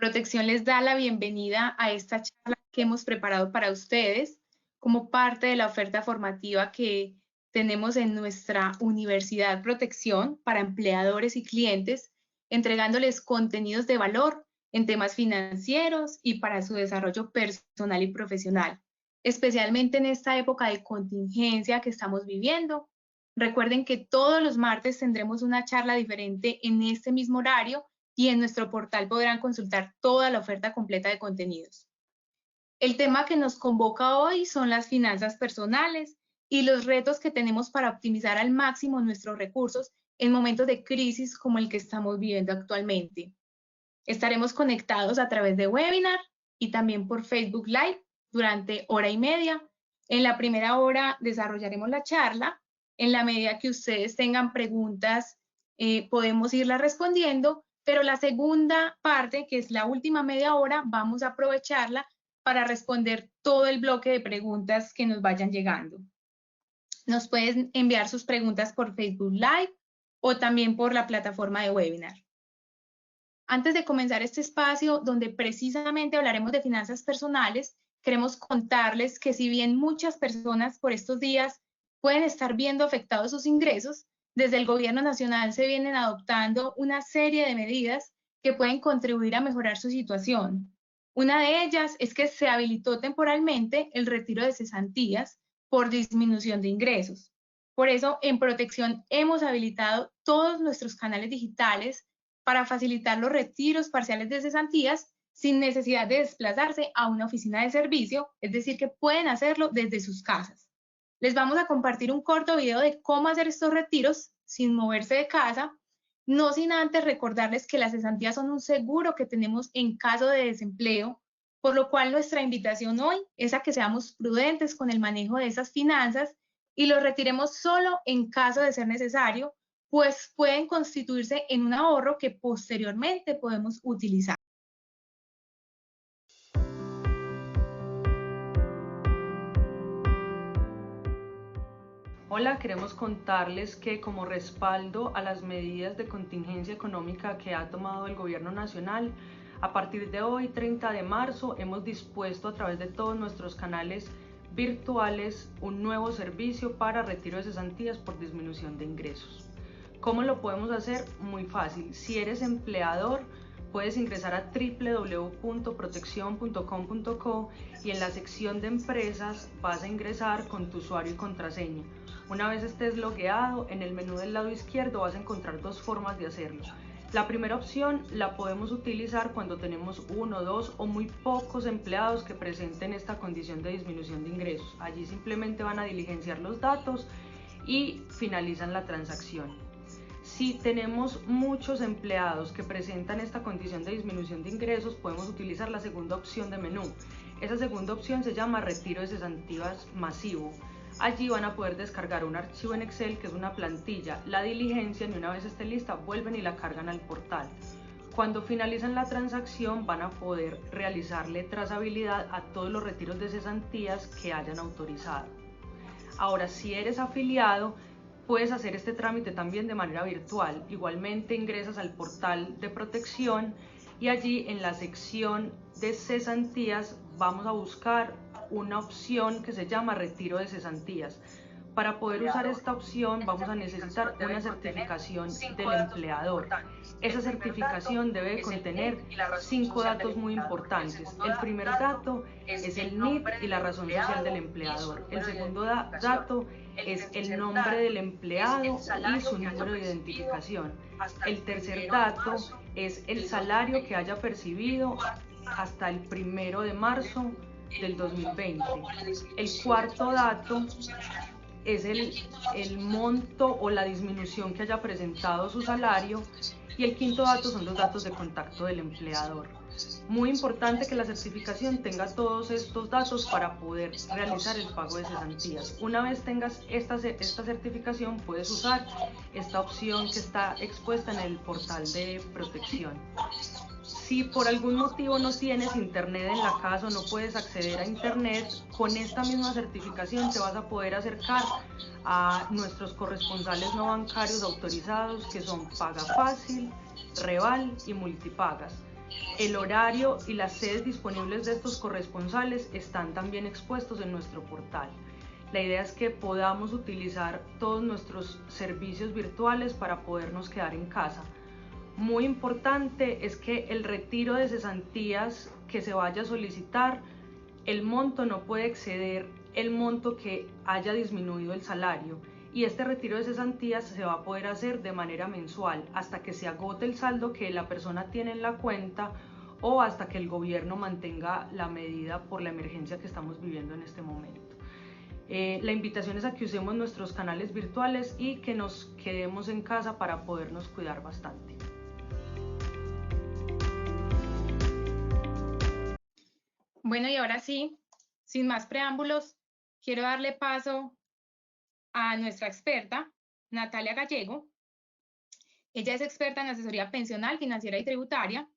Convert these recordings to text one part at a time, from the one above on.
Protección les da la bienvenida a esta charla que hemos preparado para ustedes como parte de la oferta formativa que tenemos en nuestra Universidad Protección para empleadores y clientes, entregándoles contenidos de valor en temas financieros y para su desarrollo personal y profesional, especialmente en esta época de contingencia que estamos viviendo. Recuerden que todos los martes tendremos una charla diferente en este mismo horario y en nuestro portal podrán consultar toda la oferta completa de contenidos. El tema que nos convoca hoy son las finanzas personales y los retos que tenemos para optimizar al máximo nuestros recursos en momentos de crisis como el que estamos viviendo actualmente. Estaremos conectados a través de webinar y también por Facebook Live durante hora y media. En la primera hora desarrollaremos la charla. En la medida que ustedes tengan preguntas, podemos irlas respondiendo, pero la segunda parte, que es la última media hora, vamos a aprovecharla para responder todo el bloque de preguntas que nos vayan llegando. Nos pueden enviar sus preguntas por Facebook Live o también por la plataforma de webinar. Antes de comenzar este espacio, donde precisamente hablaremos de finanzas personales, queremos contarles que si bien muchas personas por estos días pueden estar viendo afectados sus ingresos, desde el Gobierno Nacional se vienen adoptando una serie de medidas que pueden contribuir a mejorar su situación. Una de ellas es que se habilitó temporalmente el retiro de cesantías por disminución de ingresos. Por eso, en Protección hemos habilitado todos nuestros canales digitales para facilitar los retiros parciales de cesantías sin necesidad de desplazarse a una oficina de servicio, es decir, que pueden hacerlo desde sus casas. Les vamos a compartir un corto video de cómo hacer estos retiros sin moverse de casa, no sin antes recordarles que las cesantías son un seguro que tenemos en caso de desempleo, por lo cual nuestra invitación hoy es a que seamos prudentes con el manejo de esas finanzas y los retiremos solo en caso de ser necesario, pues pueden constituirse en un ahorro que posteriormente podemos utilizar. Hola, queremos contarles que como respaldo a las medidas de contingencia económica que ha tomado el Gobierno Nacional, a partir de hoy, 30 de marzo, hemos dispuesto a través de todos nuestros canales virtuales un nuevo servicio para retiro de cesantías por disminución de ingresos. ¿Cómo lo podemos hacer? Muy fácil. Si eres empleador, puedes ingresar a www.proteccion.com.co y en la sección de empresas vas a ingresar con tu usuario y contraseña. Una vez estés logueado, en el menú del lado izquierdo vas a encontrar dos formas de hacerlo. La primera opción la podemos utilizar cuando tenemos uno, dos o muy pocos empleados que presenten esta condición de disminución de ingresos. Allí simplemente van a diligenciar los datos y finalizan la transacción. Si tenemos muchos empleados que presentan esta condición de disminución de ingresos, podemos utilizar la segunda opción de menú. Esa segunda opción se llama retiro de cesantías masivo. Allí van a poder descargar un archivo en Excel que es una plantilla, la diligencian y una vez esté lista vuelven y la cargan al portal. Cuando finalizan la transacción van a poder realizarle trazabilidad a todos los retiros de cesantías que hayan autorizado. Ahora, si eres afiliado, puedes hacer este trámite también de manera virtual. Igualmente ingresas al portal de Protección y allí en la sección de cesantías vamos a buscar una opción que se llama retiro de cesantías. Para poder usar esta opción vamos a necesitar una certificación del empleador. Esa certificación debe contener 5 datos muy importantes. El primer dato es el NIP y la razón social del empleador. El segundo dato es el nombre del empleado y su número de identificación. El tercer dato es el salario que haya percibido hasta el 1 de marzo del 2020. El cuarto dato es el monto o la disminución que haya presentado su salario y el quinto dato son los datos de contacto del empleador. Muy importante que la certificación tenga todos estos datos para poder realizar el pago de cesantías. Una vez tengas esta certificación puedes usar esta opción que está expuesta en el portal de Protección. Si por algún motivo no tienes internet en la casa o no puedes acceder a internet, con esta misma certificación te vas a poder acercar a nuestros corresponsales no bancarios autorizados que son Pagafácil, Reval y Multipagas. El horario y las sedes disponibles de estos corresponsales están también expuestos en nuestro portal. La idea es que podamos utilizar todos nuestros servicios virtuales para podernos quedar en casa. Muy importante es que el retiro de cesantías que se vaya a solicitar, el monto no puede exceder el monto que haya disminuido el salario, y este retiro de cesantías se va a poder hacer de manera mensual hasta que se agote el saldo que la persona tiene en la cuenta o hasta que el gobierno mantenga la medida por la emergencia que estamos viviendo en este momento. La invitación es a que usemos nuestros canales virtuales y que nos quedemos en casa para podernos cuidar bastante. Bueno, y ahora sí, sin más preámbulos, quiero darle paso a nuestra experta, Natalia Gallego. Ella es experta en asesoría pensional, financiera y tributaria,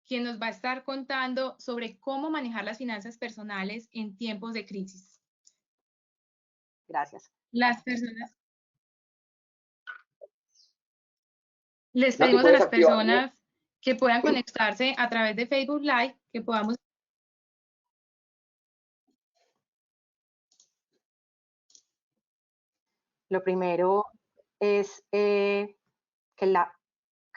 quien nos va a estar contando sobre cómo manejar las finanzas personales en tiempos de crisis. Gracias. Las personas. Les pedimos a las personas que puedan conectarse a través de Facebook Live, que podamos. Lo primero es que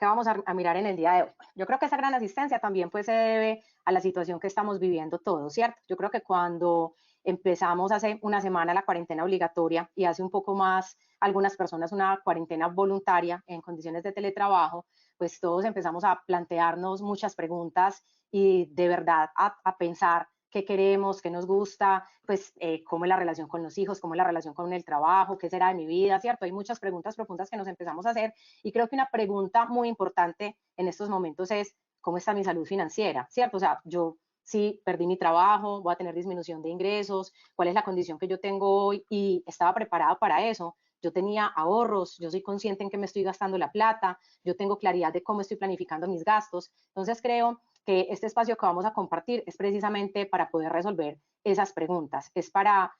vamos a mirar en el día de hoy. Yo creo que esa gran asistencia también pues se debe a la situación que estamos viviendo todos, ¿cierto? Yo creo que cuando empezamos hace una semana la cuarentena obligatoria y hace un poco más algunas personas una cuarentena voluntaria en condiciones de teletrabajo, pues todos empezamos a plantearnos muchas preguntas y de verdad a pensar qué queremos, qué nos gusta, pues cómo es la relación con los hijos, cómo es la relación con el trabajo, qué será de mi vida, ¿cierto? Hay muchas preguntas profundas que nos empezamos a hacer y creo que una pregunta muy importante en estos momentos es ¿cómo está mi salud financiera? ¿Cierto? O sea, yo sí perdí mi trabajo, voy a tener disminución de ingresos, ¿cuál es la condición que yo tengo hoy? Y estaba preparada para eso. Yo tenía ahorros, yo soy consciente en que me estoy gastando la plata, yo tengo claridad de cómo estoy planificando mis gastos. Entonces creo que este espacio que vamos a compartir es precisamente para poder resolver esas preguntas, es para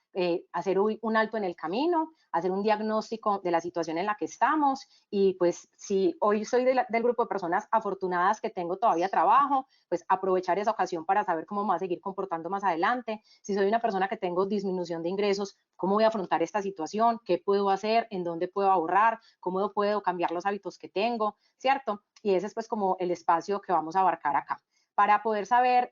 hacer un alto en el camino, hacer un diagnóstico de la situación en la que estamos y pues si hoy soy del grupo de personas afortunadas que tengo todavía trabajo, pues aprovechar esa ocasión para saber cómo me va a seguir comportando más adelante. Si soy una persona que tengo disminución de ingresos, ¿cómo voy a afrontar esta situación? ¿Qué puedo hacer? ¿En dónde puedo ahorrar? ¿Cómo puedo cambiar los hábitos que tengo? ¿Cierto? Y ese es pues como el espacio que vamos a abarcar acá. Para poder saber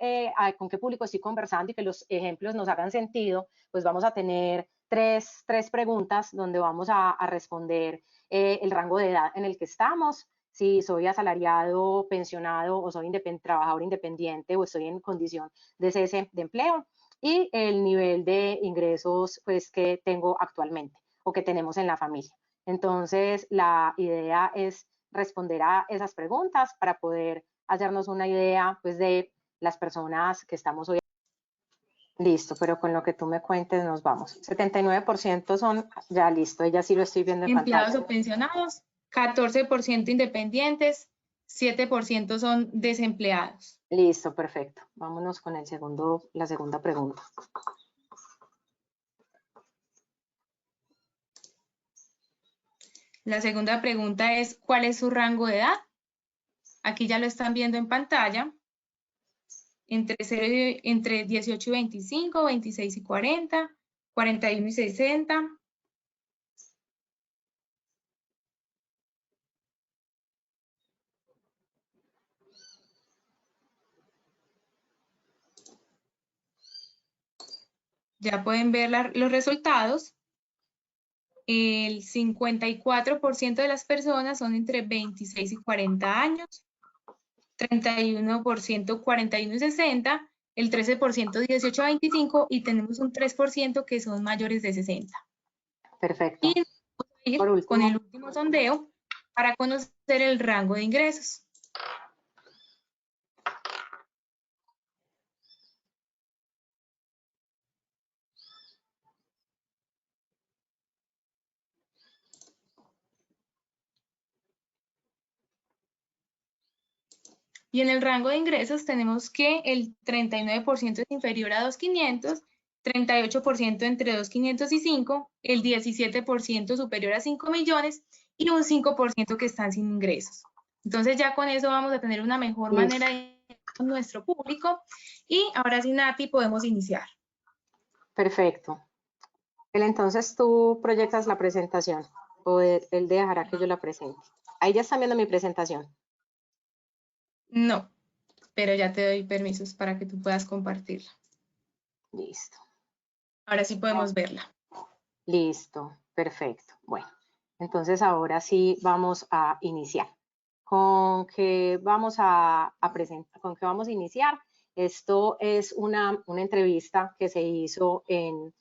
con qué público estoy conversando y que los ejemplos nos hagan sentido, pues vamos a tener tres preguntas donde vamos a responder el rango de edad en el que estamos, si soy asalariado, pensionado o soy trabajador independiente o estoy en condición de cese de empleo y el nivel de ingresos pues, que tengo actualmente o que tenemos en la familia. Entonces, la idea es responder a esas preguntas para poder hacernos una idea pues, de las personas que estamos hoy. Listo, pero con lo que tú me cuentes nos vamos. 79% son, ya listo, ya sí lo estoy viendo en empleados pantalla. O pensionados, 14% independientes, 7% son desempleados. Listo, perfecto. Vámonos con la segunda pregunta. La segunda pregunta es, ¿cuál es su rango de edad? Aquí ya lo están viendo en pantalla. Entre 18 y 25, 26 y 40, 41 y 60. Ya pueden ver los resultados. El 54% de las personas son entre 26 y 40 años, 31% 41 y 60, el 13% 18 a 25 y tenemos un 3% que son mayores de 60. Perfecto. Y vamos a ir con el último sondeo para conocer el rango de ingresos. Y en el rango de ingresos tenemos que el 39% es inferior a 2.500, 38% entre 2.500 y 5, el 17% superior a 5 millones y un 5% que están sin ingresos. Entonces ya con eso vamos a tener una mejor manera de con nuestro público. Y ahora sí, Nati, podemos iniciar. Perfecto. Entonces tú proyectas la presentación o él dejará que yo la presente. Ahí ya están viendo mi presentación. No, pero ya te doy permisos para que tú puedas compartirla. Listo. Ahora sí podemos verla. Listo, perfecto. Bueno, entonces ahora sí vamos a iniciar. ¿Con qué vamos a presentar? ¿Con qué vamos a iniciar? Esto es una entrevista que se hizo en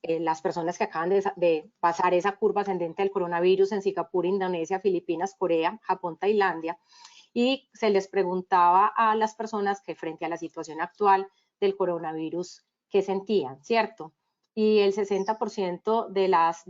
las personas que acaban de pasar esa curva ascendente del coronavirus en Singapur, Indonesia, Filipinas, Corea, Japón, Tailandia, y se les preguntaba a las personas que frente a la situación actual del coronavirus, ¿qué sentían? ¿Cierto? Y el 60% de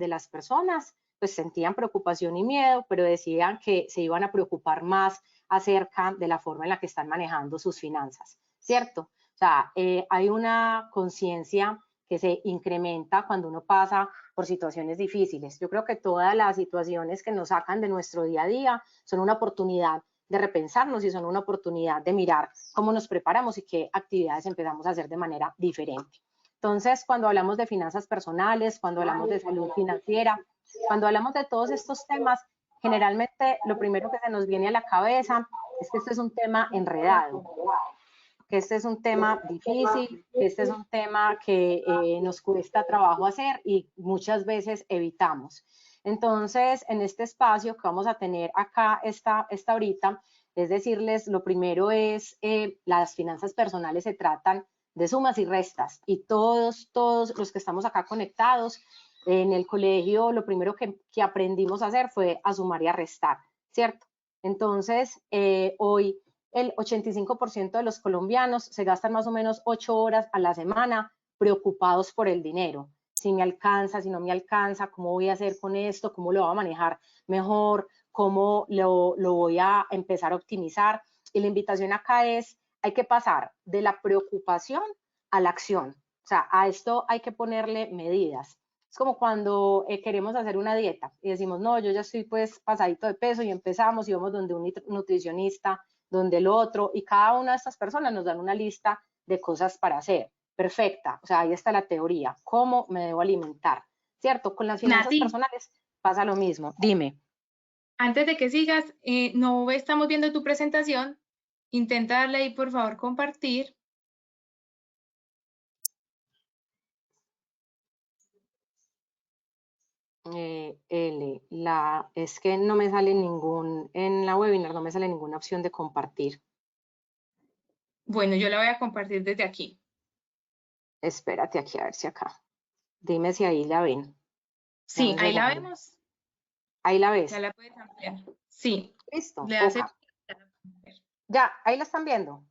las personas pues sentían preocupación y miedo, pero decían que se iban a preocupar más acerca de la forma en la que están manejando sus finanzas, ¿cierto? O sea, hay una conciencia que se incrementa cuando uno pasa por situaciones difíciles. Yo creo que todas las situaciones que nos sacan de nuestro día a día son una oportunidad de repensarnos y son una oportunidad de mirar cómo nos preparamos y qué actividades empezamos a hacer de manera diferente. Entonces, cuando hablamos de finanzas personales, cuando hablamos de salud financiera, cuando hablamos de todos estos temas, generalmente lo primero que se nos viene a la cabeza es que este es un tema enredado, que este es un tema difícil, que este es un tema que nos cuesta trabajo hacer y muchas veces evitamos. Entonces, en este espacio que vamos a tener acá esta horita, es decirles, lo primero es, las finanzas personales se tratan de sumas y restas y todos los que estamos acá conectados, en el colegio lo primero que aprendimos a hacer fue a sumar y a restar, ¿cierto? Entonces, hoy el 85% de los colombianos se gastan más o menos 8 horas a la semana preocupados por el dinero. Si me alcanza, si no me alcanza, cómo voy a hacer con esto, cómo lo voy a manejar mejor, cómo lo voy a empezar a optimizar. Y la invitación acá es, hay que pasar de la preocupación a la acción. O sea, a esto hay que ponerle medidas. Es como cuando queremos hacer una dieta y decimos, no, yo ya estoy pues pasadito de peso y empezamos y vamos donde un nutricionista, donde el otro, y cada una de estas personas nos dan una lista de cosas para hacer. Perfecta, o sea, ahí está la teoría. ¿Cómo me debo alimentar? ¿Cierto? Con las finanzas Nati, personales pasa lo mismo. Dime. antes de que sigas, no estamos viendo tu presentación. Intenta darle ahí, por favor, compartir. Es que no me sale en la webinar no me sale ninguna opción de compartir. Bueno, yo la voy a compartir desde aquí. Espérate aquí, a ver si acá. Dime si ahí la ven. Sí, Dame un ahí la segundo. vemos. Ahí la Ya ves. la puedes ampliar. Sí. Listo. Le das Oja. el... Ya, ahí la están viendo.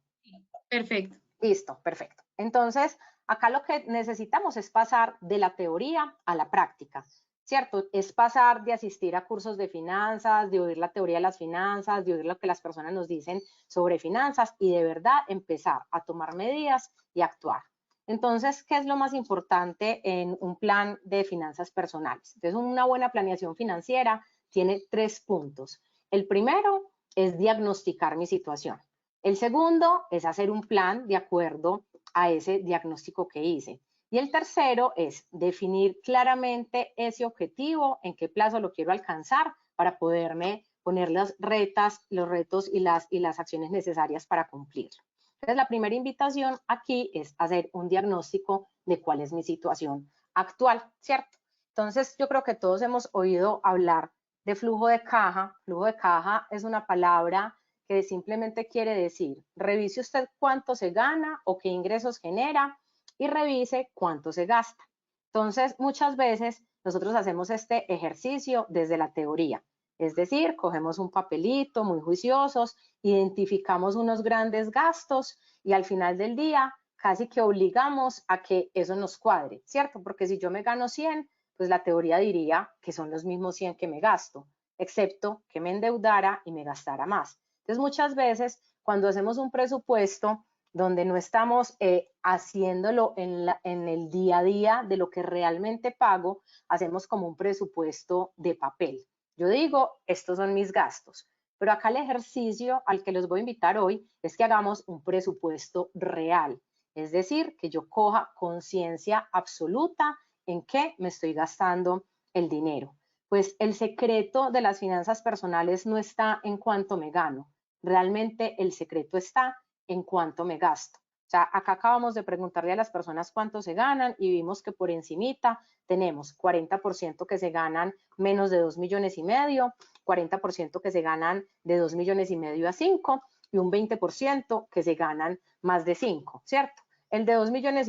Perfecto. Listo, perfecto. Entonces, acá lo que necesitamos es pasar de la teoría a la práctica, ¿cierto? Es pasar de asistir a cursos de finanzas, de oír la teoría de las finanzas, de oír lo que las personas nos dicen sobre finanzas y de verdad empezar a tomar medidas y actuar. Entonces, ¿qué es lo más importante en un plan de finanzas personales? Entonces, una buena planeación financiera tiene 3 puntos. El primero es diagnosticar mi situación. El segundo es hacer un plan de acuerdo a ese diagnóstico que hice. Y el tercero es definir claramente ese objetivo, en qué plazo lo quiero alcanzar para poderme poner los retos y las acciones necesarias para cumplirlo. Entonces, la primera invitación aquí es hacer un diagnóstico de cuál es mi situación actual, ¿cierto? Entonces, yo creo que todos hemos oído hablar de flujo de caja. Flujo de caja es una palabra que simplemente quiere decir, revise usted cuánto se gana o qué ingresos genera y revise cuánto se gasta. Entonces, muchas veces nosotros hacemos este ejercicio desde la teoría, es decir, cogemos un papelito muy juiciosos, identificamos unos grandes gastos y al final del día casi que obligamos a que eso nos cuadre, ¿cierto? Porque si yo me gano 100, pues la teoría diría que son los mismos 100 que me gasto, excepto que me endeudara y me gastara más. Entonces, muchas veces cuando hacemos un presupuesto donde no estamos haciéndolo en el día a día de lo que realmente pago, hacemos como un presupuesto de papel. Yo digo, estos son mis gastos, Pero acá el ejercicio al que los voy a invitar hoy es que hagamos un presupuesto real, es decir, que yo coja conciencia absoluta en qué me estoy gastando el dinero. Pues el secreto de las finanzas personales no está en cuánto me gano, realmente el secreto está en cuánto me gasto. O sea, acá acabamos de preguntarle a las personas cuánto se ganan y vimos que por encimita tenemos 40% que se ganan menos de 2,5 millones, 40% que se ganan de 2,5 millones a 5 y un 20% que se ganan más de 5, ¿cierto? El de 2,5 millones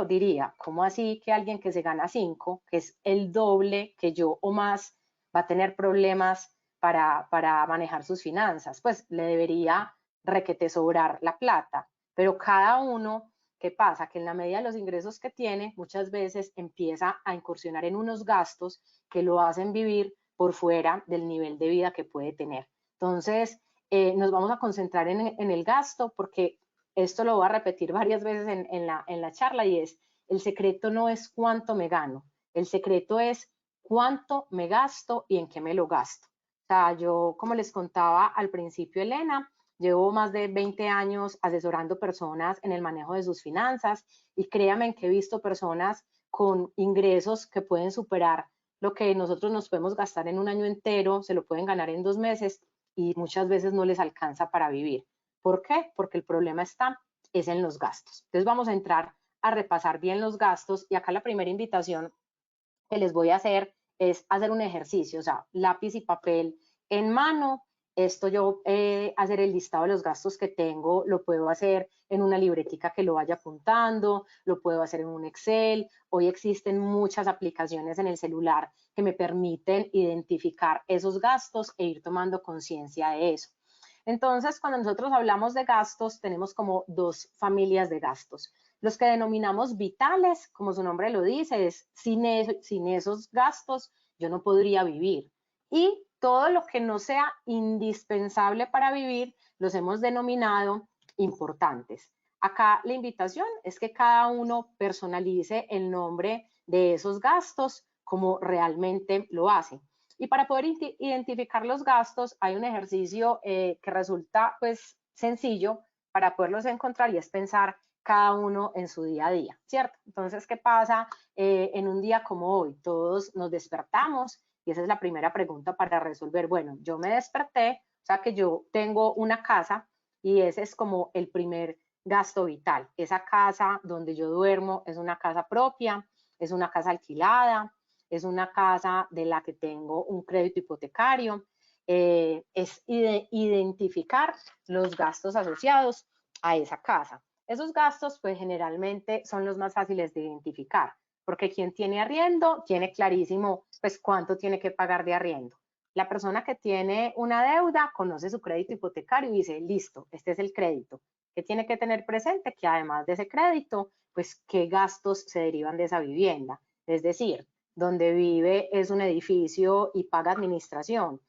diría, ¿cómo así que alguien que se gana 5, que es el doble que yo o más, va a tener problemas para manejar sus finanzas? Pues le debería requete sobrar la plata. Pero cada uno, ¿qué pasa? Que en la medida de los ingresos que tiene, muchas veces empieza a incursionar en unos gastos que lo hacen vivir por fuera del nivel de vida que puede tener. Entonces, nos vamos a concentrar en el gasto porque esto lo voy a repetir varias veces en la charla y es, el secreto no es cuánto me gano, el secreto es cuánto me gasto y en qué me lo gasto. O sea, yo, como les contaba al principio, Elena, llevo más de 20 años asesorando personas en el manejo de sus finanzas y créanme que he visto personas con ingresos que pueden superar lo que nosotros nos podemos gastar en un año entero, se lo pueden ganar en 2 meses y muchas veces no les alcanza para vivir. ¿Por qué? Porque el problema es en los gastos. Entonces vamos a entrar a repasar bien los gastos y acá la primera invitación que les voy a hacer es hacer un ejercicio, o sea, lápiz y papel en mano. Esto yo, hacer el listado de los gastos que tengo, lo puedo hacer en una libretica que lo vaya apuntando, lo puedo hacer en un Excel. Hoy existen muchas aplicaciones en el celular que me permiten identificar esos gastos e ir tomando conciencia de eso. Entonces, cuando nosotros hablamos de gastos, tenemos como dos familias de gastos. Los que denominamos vitales, como su nombre lo dice, es sin esos gastos yo no podría vivir. Y todo lo que no sea indispensable para vivir, los hemos denominado importantes. Acá la invitación es que cada uno personalice el nombre de esos gastos como realmente lo hace. Y para poder identificar los gastos hay un ejercicio que resulta pues sencillo para poderlos encontrar y es pensar cada uno en su día a día, ¿cierto? Entonces, ¿qué pasa en un día como hoy? Todos nos despertamos y esa es la primera pregunta para resolver. Bueno, yo me desperté, o sea que yo tengo una casa y ese es como el primer gasto vital. Esa casa donde yo duermo es una casa propia, es una casa alquilada, es una casa de la que tengo un crédito hipotecario. Es identificar los gastos asociados a esa casa. Esos gastos, pues generalmente son los más fáciles de identificar, porque quien tiene arriendo tiene clarísimo, pues cuánto tiene que pagar de arriendo. La persona que tiene una deuda conoce su crédito hipotecario y dice, listo, este es el crédito. ¿Qué tiene que tener presente? Que además de ese crédito, pues qué gastos se derivan de esa vivienda. Es decir, donde vive es un edificio y paga administración.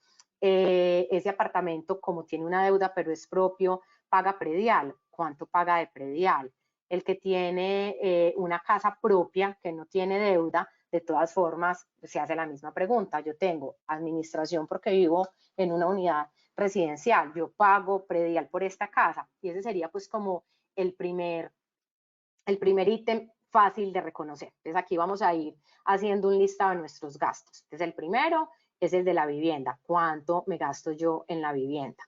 Ese apartamento, como tiene una deuda pero es propio, paga predial. ¿Cuánto paga de predial? El que tiene una casa propia, que no tiene deuda, de todas formas se hace la misma pregunta. Yo tengo administración porque vivo en una unidad residencial, yo pago predial por esta casa y ese sería pues como el primer ítem fácil de reconocer. Entonces aquí vamos a ir haciendo un listado de nuestros gastos. Entonces el primero es el de la vivienda. ¿Cuánto me gasto yo en la vivienda?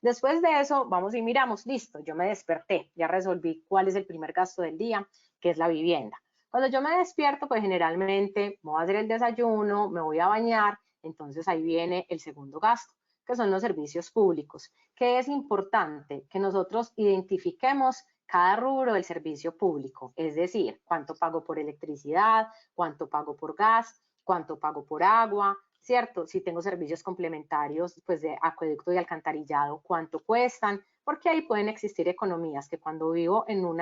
Después de eso vamos y miramos, listo, yo me desperté, ya resolví cuál es el primer gasto del día, que es la vivienda. Cuando yo me despierto, pues generalmente voy a hacer el desayuno, me voy a bañar, entonces ahí viene el segundo gasto, que son los servicios públicos. ¿Qué es importante? Que nosotros identifiquemos cada rubro del servicio público, es decir, cuánto pago por electricidad, cuánto pago por gas, cuánto pago por agua, ¿cierto? Si tengo servicios complementarios, pues de acueducto y alcantarillado, cuánto cuestan, porque ahí pueden existir economías que cuando vivo en un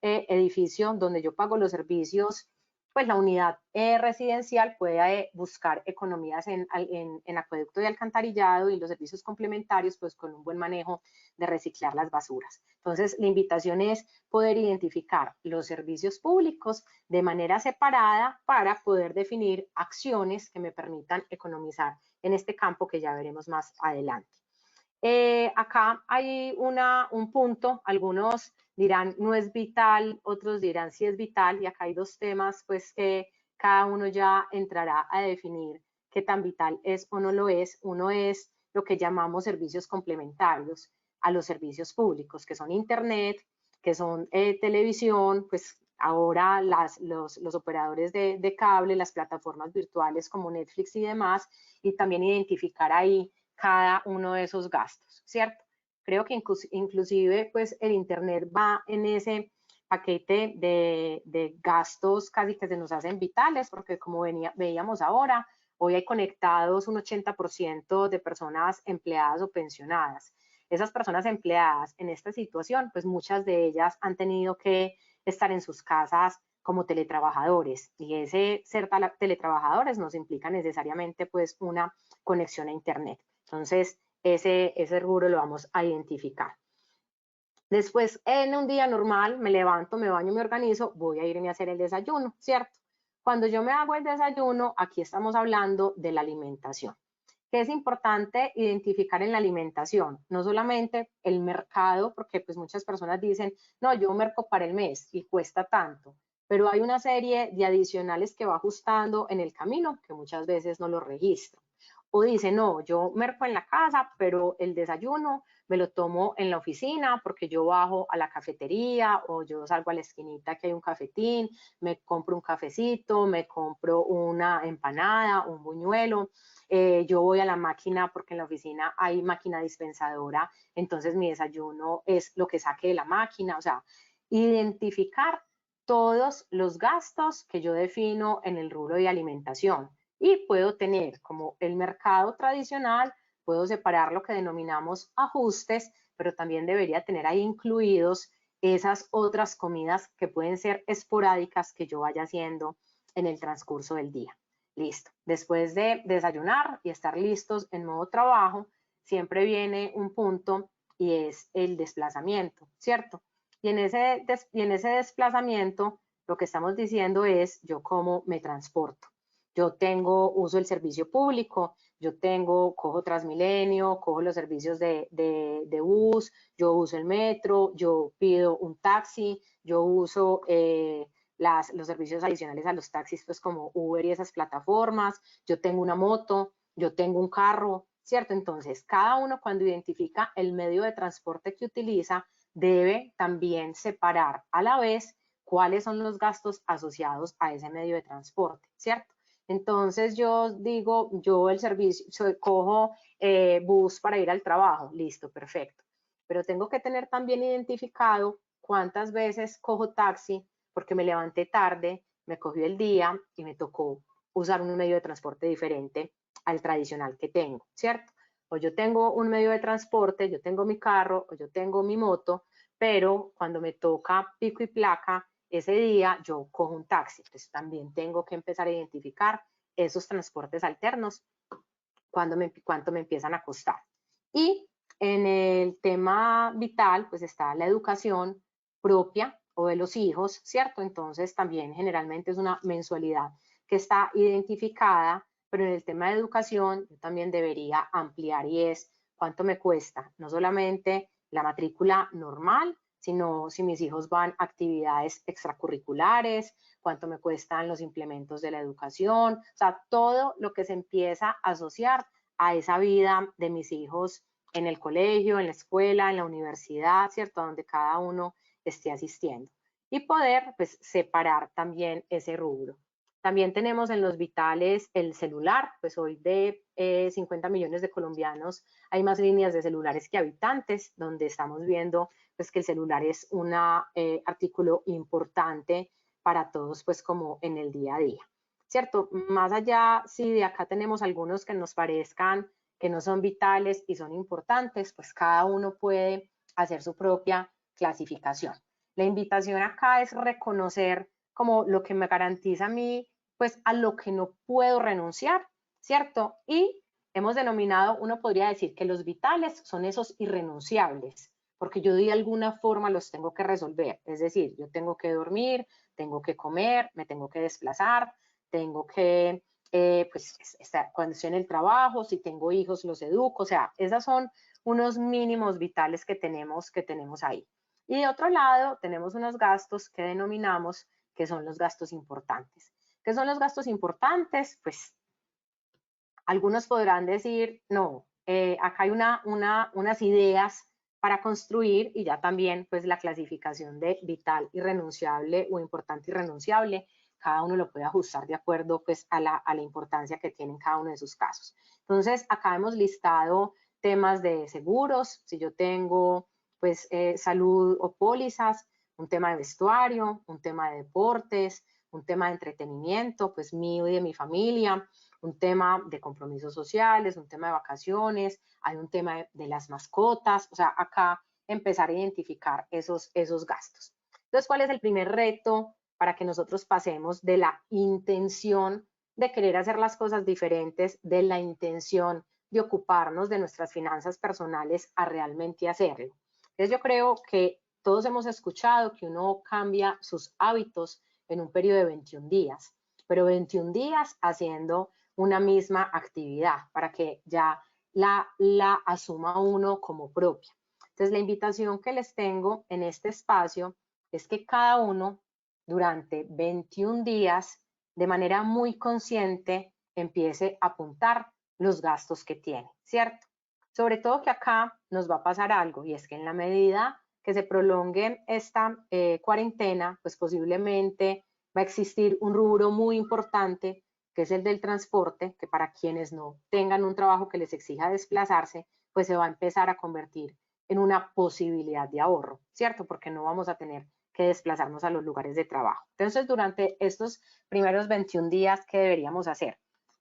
edificio donde yo pago los servicios, pues la unidad residencial puede buscar economías en acueducto y alcantarillado y los servicios complementarios, pues con un buen manejo de reciclar las basuras. Entonces, la invitación es poder identificar los servicios públicos de manera separada para poder definir acciones que me permitan economizar en este campo que ya veremos más adelante. Acá hay un punto, algunos dirán no es vital, otros dirán sí es vital, y acá hay dos temas pues que cada uno ya entrará a definir qué tan vital es o no lo es. Uno es lo que llamamos servicios complementarios a los servicios públicos, que son internet, que son televisión, pues ahora los operadores de cable, las plataformas virtuales como Netflix y demás, y también identificar ahí cada uno de esos gastos, ¿cierto? Creo que inclusive pues el internet va en ese paquete de gastos casi que se nos hacen vitales, porque como veíamos ahora, hoy hay conectados un 80% de personas empleadas o pensionadas. Esas personas empleadas en esta situación, pues muchas de ellas han tenido que estar en sus casas como teletrabajadores, y ese ser teletrabajadores nos implica necesariamente pues una conexión a internet. Entonces, ese rubro lo vamos a identificar. Después, en un día normal, me levanto, me baño, me organizo, voy a irme a hacer el desayuno, ¿cierto? Cuando yo me hago el desayuno, aquí estamos hablando de la alimentación. ¿Qué es importante identificar en la alimentación? No solamente el mercado, porque pues muchas personas dicen, no, yo merco para el mes y cuesta tanto, pero hay una serie de adicionales que va ajustando en el camino que muchas veces no lo registro. O dice, no, yo merco en la casa, pero el desayuno me lo tomo en la oficina porque yo bajo a la cafetería o yo salgo a la esquinita que hay un cafetín, me compro un cafecito, me compro una empanada, un buñuelo. Yo voy a la máquina porque en la oficina hay máquina dispensadora, entonces mi desayuno es lo que saque de la máquina. O sea, identificar todos los gastos que yo defino en el rubro de alimentación. Y puedo tener como el mercado tradicional, puedo separar lo que denominamos ajustes, pero también debería tener ahí incluidos esas otras comidas que pueden ser esporádicas que yo vaya haciendo en el transcurso del día. Listo. Después de desayunar y estar listos en modo trabajo, siempre viene un punto y es el desplazamiento, ¿cierto? Y en ese desplazamiento, lo que estamos diciendo es yo cómo me transporto. Yo uso el servicio público, cojo Transmilenio, cojo los servicios de bus, yo uso el metro, yo pido un taxi, yo uso los servicios adicionales a los taxis, pues como Uber y esas plataformas, yo tengo una moto, yo tengo un carro, ¿cierto? Entonces, cada uno cuando identifica el medio de transporte que utiliza, debe también separar a la vez cuáles son los gastos asociados a ese medio de transporte, ¿cierto? Entonces yo digo, yo el servicio, cojo bus para ir al trabajo, listo, perfecto. Pero tengo que tener también identificado cuántas veces cojo taxi porque me levanté tarde, me cogió el día y me tocó usar un medio de transporte diferente al tradicional que tengo, ¿cierto? O yo tengo un medio de transporte, yo tengo mi carro o yo tengo mi moto, pero cuando me toca pico y placa, ese día yo cojo un taxi. Entonces también tengo que empezar a identificar esos transportes alternos, cuánto me empiezan a costar. Y en el tema vital, pues está la educación propia o de los hijos, ¿cierto? Entonces también generalmente es una mensualidad que está identificada, pero en el tema de educación yo también debería ampliar y es cuánto me cuesta, no solamente la matrícula normal, sino si mis hijos van a actividades extracurriculares, cuánto me cuestan los implementos de la educación, o sea, todo lo que se empieza a asociar a esa vida de mis hijos en el colegio, en la escuela, en la universidad, ¿cierto? Donde cada uno esté asistiendo. Y poder, pues, separar también ese rubro. También tenemos en los vitales el celular, pues hoy de 50 millones de colombianos hay más líneas de celulares que habitantes, donde estamos viendo pues que el celular es un artículo importante para todos pues como en el día a día, ¿cierto? Más allá, si de acá tenemos algunos que nos parezcan que no son vitales y son importantes, pues cada uno puede hacer su propia clasificación. La invitación acá es reconocer como lo que me garantiza a mí, pues a lo que no puedo renunciar, ¿cierto? Y hemos denominado, uno podría decir que los vitales son esos irrenunciables, porque yo de alguna forma los tengo que resolver. Es decir, yo tengo que dormir, tengo que comer, me tengo que desplazar, tengo que, pues, cuando estoy en el trabajo, si tengo hijos, los educo. O sea, esas son unos mínimos vitales que tenemos ahí. Y de otro lado, tenemos unos gastos que denominamos que son los gastos importantes. ¿Qué son los gastos importantes? Pues algunos podrán decir, no, acá hay unas ideas para construir y ya también pues la clasificación de vital y renunciable o importante y renunciable, cada uno lo puede ajustar de acuerdo pues a la importancia que tiene en cada uno de sus casos. Entonces acá hemos listado temas de seguros, si yo tengo pues salud o pólizas, un tema de vestuario, un tema de deportes, un tema de entretenimiento pues mío y de mi familia, un tema de compromisos sociales, un tema de vacaciones, hay un tema de las mascotas, o sea, acá empezar a identificar esos gastos. Entonces, ¿cuál es el primer reto para que nosotros pasemos de la intención de querer hacer las cosas diferentes, de la intención de ocuparnos de nuestras finanzas personales a realmente hacerlo? Entonces, yo creo que todos hemos escuchado que uno cambia sus hábitos en un periodo de 21 días, pero 21 días haciendo una misma actividad para que ya la asuma uno como propia. Entonces, la invitación que les tengo en este espacio es que cada uno durante 21 días, de manera muy consciente, empiece a apuntar los gastos que tiene, ¿cierto? Sobre todo que acá nos va a pasar algo, y es que en la medida que se prolongue esta cuarentena, pues posiblemente va a existir un rubro muy importante que es el del transporte, que para quienes no tengan un trabajo que les exija desplazarse, pues se va a empezar a convertir en una posibilidad de ahorro, ¿cierto? Porque no vamos a tener que desplazarnos a los lugares de trabajo. Entonces, durante estos primeros 21 días, ¿qué deberíamos hacer?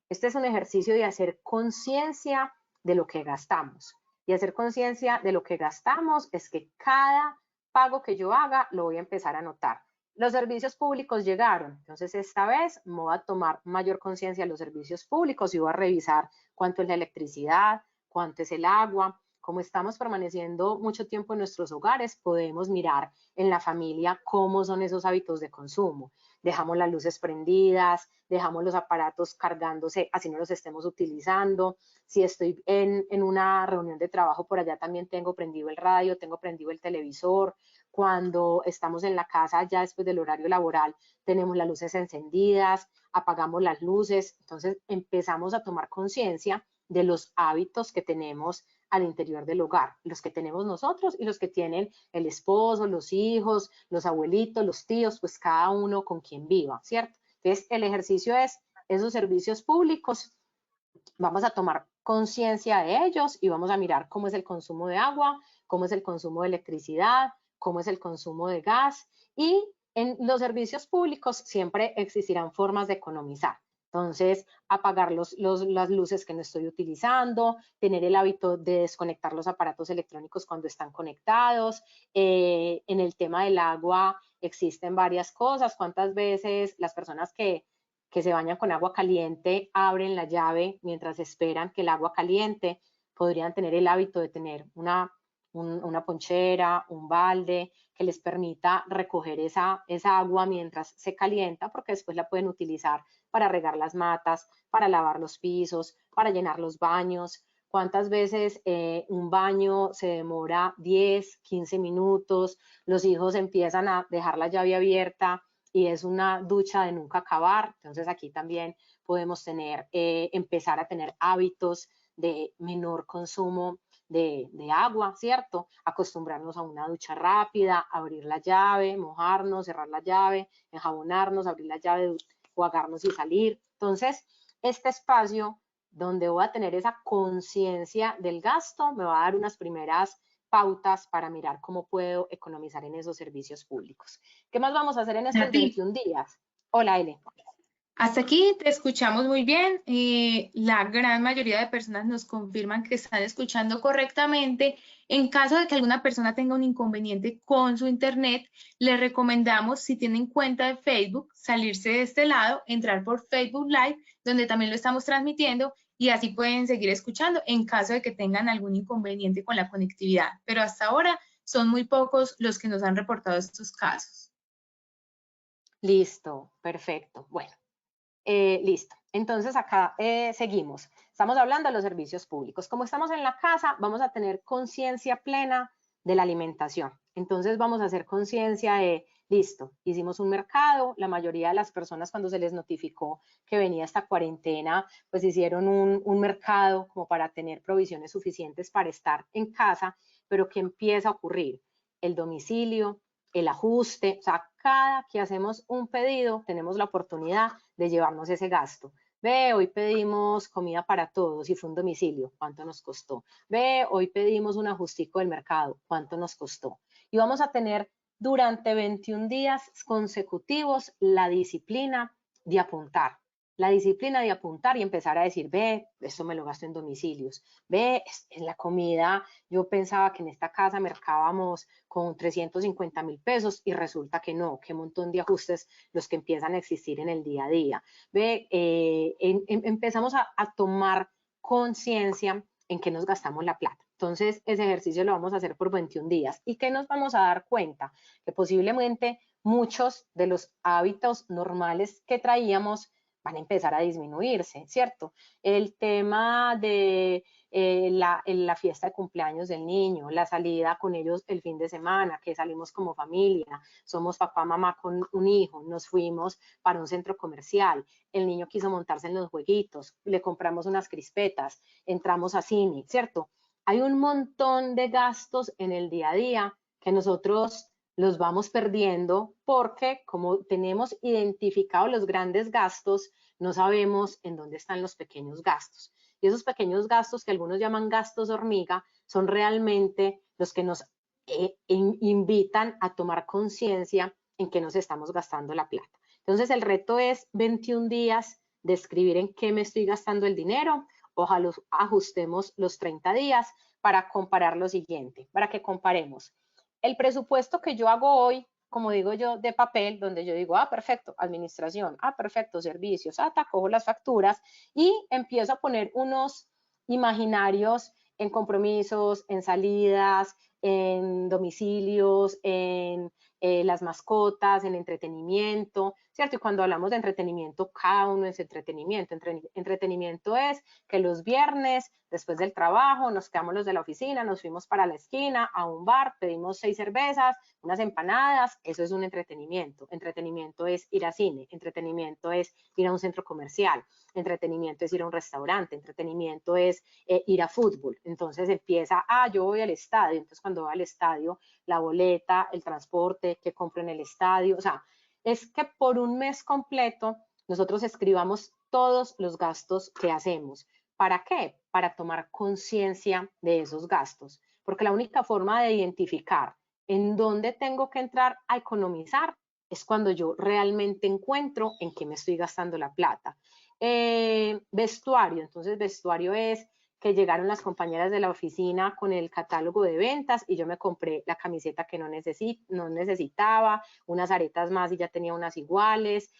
Este es un ejercicio de hacer conciencia de lo que gastamos. Y hacer conciencia de lo que gastamos es que cada pago que yo haga lo voy a empezar a anotar. Los servicios públicos llegaron, entonces esta vez me voy a tomar mayor conciencia de los servicios públicos y voy a revisar cuánto es la electricidad, cuánto es el agua. Como estamos permaneciendo mucho tiempo en nuestros hogares, podemos mirar en la familia cómo son esos hábitos de consumo. Dejamos las luces prendidas, dejamos los aparatos cargándose, así no los estemos utilizando. Si estoy en una reunión de trabajo, por allá también tengo prendido el radio, tengo prendido el televisor. Cuando estamos en la casa ya después del horario laboral, tenemos las luces encendidas, apagamos las luces. Entonces empezamos a tomar conciencia de los hábitos que tenemos al interior del hogar, los que tenemos nosotros y los que tienen el esposo, los hijos, los abuelitos, los tíos, pues cada uno con quien viva, ¿cierto? Entonces el ejercicio es esos servicios públicos, vamos a tomar conciencia de ellos y vamos a mirar cómo es el consumo de agua, cómo es el consumo de electricidad, cómo es el consumo de gas, y en los servicios públicos siempre existirán formas de economizar. Entonces, apagar las luces que no estoy utilizando, tener el hábito de desconectar los aparatos electrónicos cuando están conectados. En el tema del agua existen varias cosas. ¿Cuántas veces las personas que se bañan con agua caliente abren la llave mientras esperan que el agua caliente? Podrían tener el hábito de tener una ponchera, un balde que les permita recoger esa agua mientras se calienta, porque después la pueden utilizar para regar las matas, para lavar los pisos, para llenar los baños. ¿Cuántas veces un baño se demora 10, 15 minutos? Los hijos empiezan a dejar la llave abierta y es una ducha de nunca acabar. Entonces aquí también podemos empezar a tener hábitos de menor consumo de agua, ¿cierto? Acostumbrarnos a una ducha rápida, abrir la llave, mojarnos, cerrar la llave, enjabonarnos, abrir la llave, jugarnos y salir. Entonces, este espacio donde voy a tener esa conciencia del gasto me va a dar unas primeras pautas para mirar cómo puedo economizar en esos servicios públicos. ¿Qué más vamos a hacer en estos 21 días? Hola, Ele. Hasta aquí te escuchamos muy bien. La gran mayoría de personas nos confirman que están escuchando correctamente. En caso de que alguna persona tenga un inconveniente con su internet, le recomendamos, si tienen cuenta de Facebook, salirse de este lado, entrar por Facebook Live, donde también lo estamos transmitiendo, y así pueden seguir escuchando en caso de que tengan algún inconveniente con la conectividad. Pero hasta ahora son muy pocos los que nos han reportado estos casos. Listo, perfecto. Bueno. Listo. Entonces acá seguimos. Estamos hablando de los servicios públicos. Como estamos en la casa, vamos a tener conciencia plena de la alimentación. Entonces vamos a hacer conciencia de, listo, hicimos un mercado, la mayoría de las personas cuando se les notificó que venía esta cuarentena, pues hicieron un mercado como para tener provisiones suficientes para estar en casa, pero ¿qué empieza a ocurrir? El domicilio, el ajuste, o sea, cada que hacemos un pedido tenemos la oportunidad de llevarnos ese gasto. Ve, hoy pedimos comida para todos y fue un domicilio, ¿cuánto nos costó? Ve, hoy pedimos un ajustico del mercado, ¿cuánto nos costó? Y vamos a tener durante 21 días consecutivos la disciplina de apuntar. La disciplina de apuntar y empezar a decir, ve, esto me lo gasto en domicilios, ve, en la comida, yo pensaba que en esta casa mercábamos con 350.000 pesos y resulta que no, que un montón de ajustes los que empiezan a existir en el día a día. Ve, empezamos a tomar conciencia en que nos gastamos la plata. Entonces, ese ejercicio lo vamos a hacer por 21 días. ¿Y qué nos vamos a dar cuenta? Que posiblemente muchos de los hábitos normales que traíamos van a empezar a disminuirse, ¿cierto? El tema de la fiesta de cumpleaños del niño, la salida con ellos el fin de semana, que salimos como familia, somos papá, mamá con un hijo, nos fuimos para un centro comercial, el niño quiso montarse en los jueguitos, le compramos unas crispetas, entramos a cine, ¿cierto? Hay un montón de gastos en el día a día que nosotros los vamos perdiendo porque como tenemos identificados los grandes gastos, no sabemos en dónde están los pequeños gastos. Y esos pequeños gastos que algunos llaman gastos hormiga son realmente los que nos invitan a tomar conciencia en que nos estamos gastando la plata. Entonces el reto es 21 días de escribir en qué me estoy gastando el dinero. Ojalá ajustemos los 30 días para comparar lo siguiente, para que comparemos el presupuesto que yo hago hoy, como digo yo, de papel, donde yo digo, ah, perfecto, administración, ah, perfecto, servicios, ah, cojo las facturas y empiezo a poner unos imaginarios en compromisos, en salidas, en domicilios, en las mascotas, en entretenimiento, ¿cierto? Y cuando hablamos de entretenimiento, cada uno es entretenimiento. Entretenimiento es que los viernes, después del trabajo, nos quedamos los de la oficina, nos fuimos para la esquina, a un bar, pedimos 6 cervezas, unas empanadas, eso es un entretenimiento. Entretenimiento es ir a cine, entretenimiento es ir a un centro comercial, entretenimiento es ir a un restaurante, entretenimiento es ir a fútbol. Entonces empieza, yo voy al estadio, entonces cuando voy al estadio, la boleta, el transporte que compro en el estadio, o sea, es que por un mes completo nosotros escribamos todos los gastos que hacemos. ¿Para qué? Para tomar conciencia de esos gastos, porque la única forma de identificar en dónde tengo que entrar a economizar es cuando yo realmente encuentro en qué me estoy gastando la plata. Vestuario, entonces vestuario es que llegaron las compañeras de la oficina con el catálogo de ventas y yo me compré la camiseta que no necesitaba, unas aretas más y ya tenía unas iguales,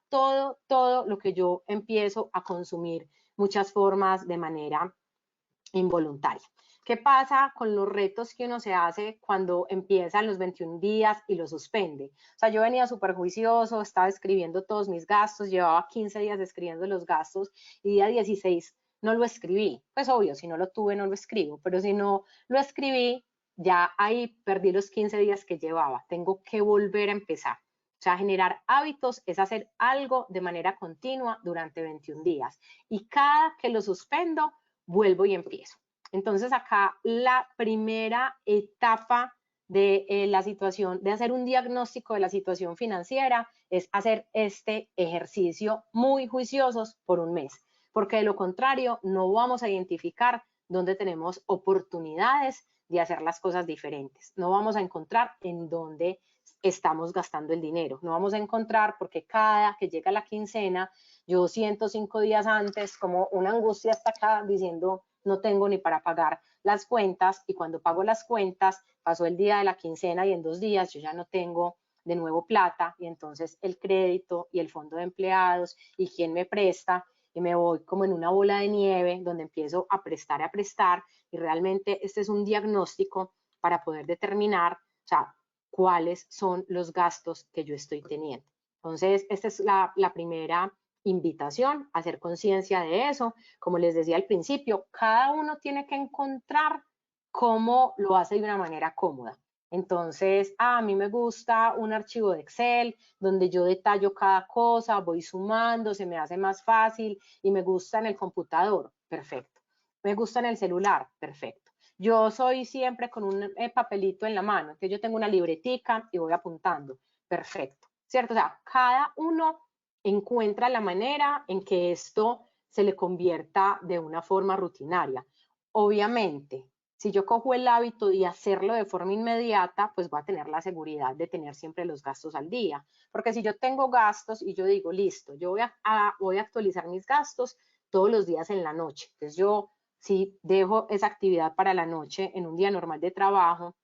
todo lo que yo empiezo a consumir muchas formas de manera involuntaria. ¿Qué pasa con los retos que uno se hace cuando empiezan los 21 días y los suspende? O sea, yo venía súper juicioso, estaba escribiendo todos mis gastos, llevaba 15 días escribiendo los gastos y día 16 no lo escribí. Pues obvio, si no lo tuve no lo escribo, pero si no lo escribí, ya ahí perdí los 15 días que llevaba. Tengo que volver a empezar. O sea, generar hábitos es hacer algo de manera continua durante 21 días. Y cada que lo suspendo, vuelvo y empiezo. Entonces acá la primera etapa de la situación, de hacer un diagnóstico de la situación financiera, es hacer este ejercicio muy juiciosos por un mes, porque de lo contrario no vamos a identificar dónde tenemos oportunidades de hacer las cosas diferentes. No vamos a encontrar en dónde estamos gastando el dinero. No vamos a encontrar porque cada que llega la quincena, yo siento 5 días antes como una angustia hasta acá diciendo no tengo ni para pagar las cuentas y cuando pago las cuentas pasó el día de la quincena y en 2 días yo ya no tengo de nuevo plata y entonces el crédito y el fondo de empleados y quién me presta y me voy como en una bola de nieve donde empiezo a prestar y realmente este es un diagnóstico para poder determinar, o sea, cuáles son los gastos que yo estoy teniendo. Entonces, esta es la primera invitación a hacer conciencia de eso. Como les decía al principio, cada uno tiene que encontrar cómo lo hace de una manera cómoda. Entonces, a mí me gusta un archivo de Excel donde yo detallo cada cosa, voy sumando, se me hace más fácil, y me gusta en el computador, perfecto. Me gusta en el celular, perfecto. Yo soy siempre con un papelito en la mano, entonces yo tengo una libretica y voy apuntando, perfecto, ¿cierto? O sea, cada uno encuentra la manera en que esto se le convierta de una forma rutinaria. Obviamente, si yo cojo el hábito de hacerlo de forma inmediata, pues voy a tener la seguridad de tener siempre los gastos al día. Porque si yo tengo gastos y yo digo, listo, yo voy a actualizar mis gastos todos los días en la noche. Entonces yo, si dejo esa actividad para la noche en un día normal de trabajo,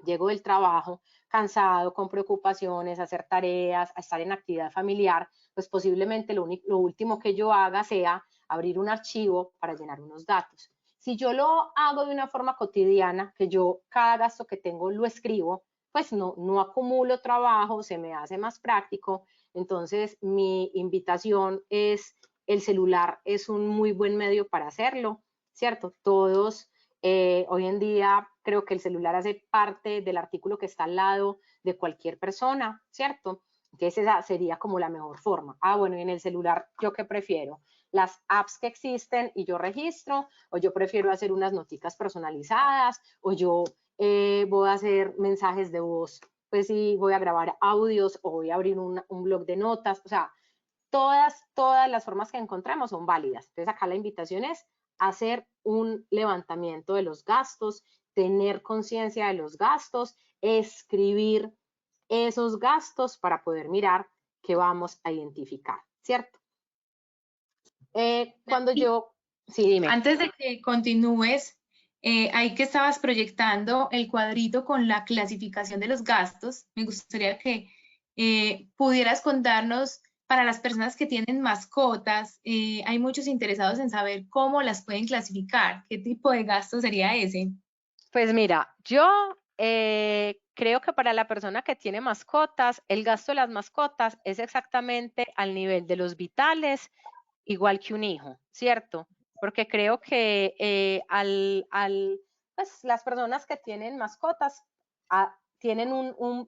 llego del trabajo cansado, con preocupaciones, a hacer tareas, a estar en actividad familiar, pues posiblemente lo último que yo haga sea abrir un archivo para llenar unos datos. Si yo lo hago de una forma cotidiana, que yo cada gasto que tengo lo escribo, pues no acumulo trabajo, se me hace más práctico. Entonces, mi invitación es, el celular es un muy buen medio para hacerlo, ¿cierto? Todos hoy en día creo que el celular hace parte del artículo que está al lado de cualquier persona, ¿cierto? Entonces esa sería como la mejor forma. Ah, bueno, y en el celular, ¿yo qué prefiero? Las apps que existen y yo registro, o yo prefiero hacer unas noticas personalizadas, o yo voy a hacer mensajes de voz, pues sí, voy a grabar audios, o voy a abrir un blog de notas, o sea, todas las formas que encontremos son válidas. Entonces acá la invitación es hacer un levantamiento de los gastos, tener conciencia de los gastos, escribir esos gastos para poder mirar qué vamos a identificar, ¿cierto? Cuando yo, sí, dime. Antes de que continúes, ahí que estabas proyectando el cuadrito con la clasificación de los gastos, me gustaría que pudieras contarnos, para las personas que tienen mascotas, hay muchos interesados en saber cómo las pueden clasificar, qué tipo de gasto sería ese. Pues mira, yo creo que para la persona que tiene mascotas, el gasto de las mascotas es exactamente al nivel de los vitales, igual que un hijo, ¿cierto? Porque creo que pues, las personas que tienen mascotas tienen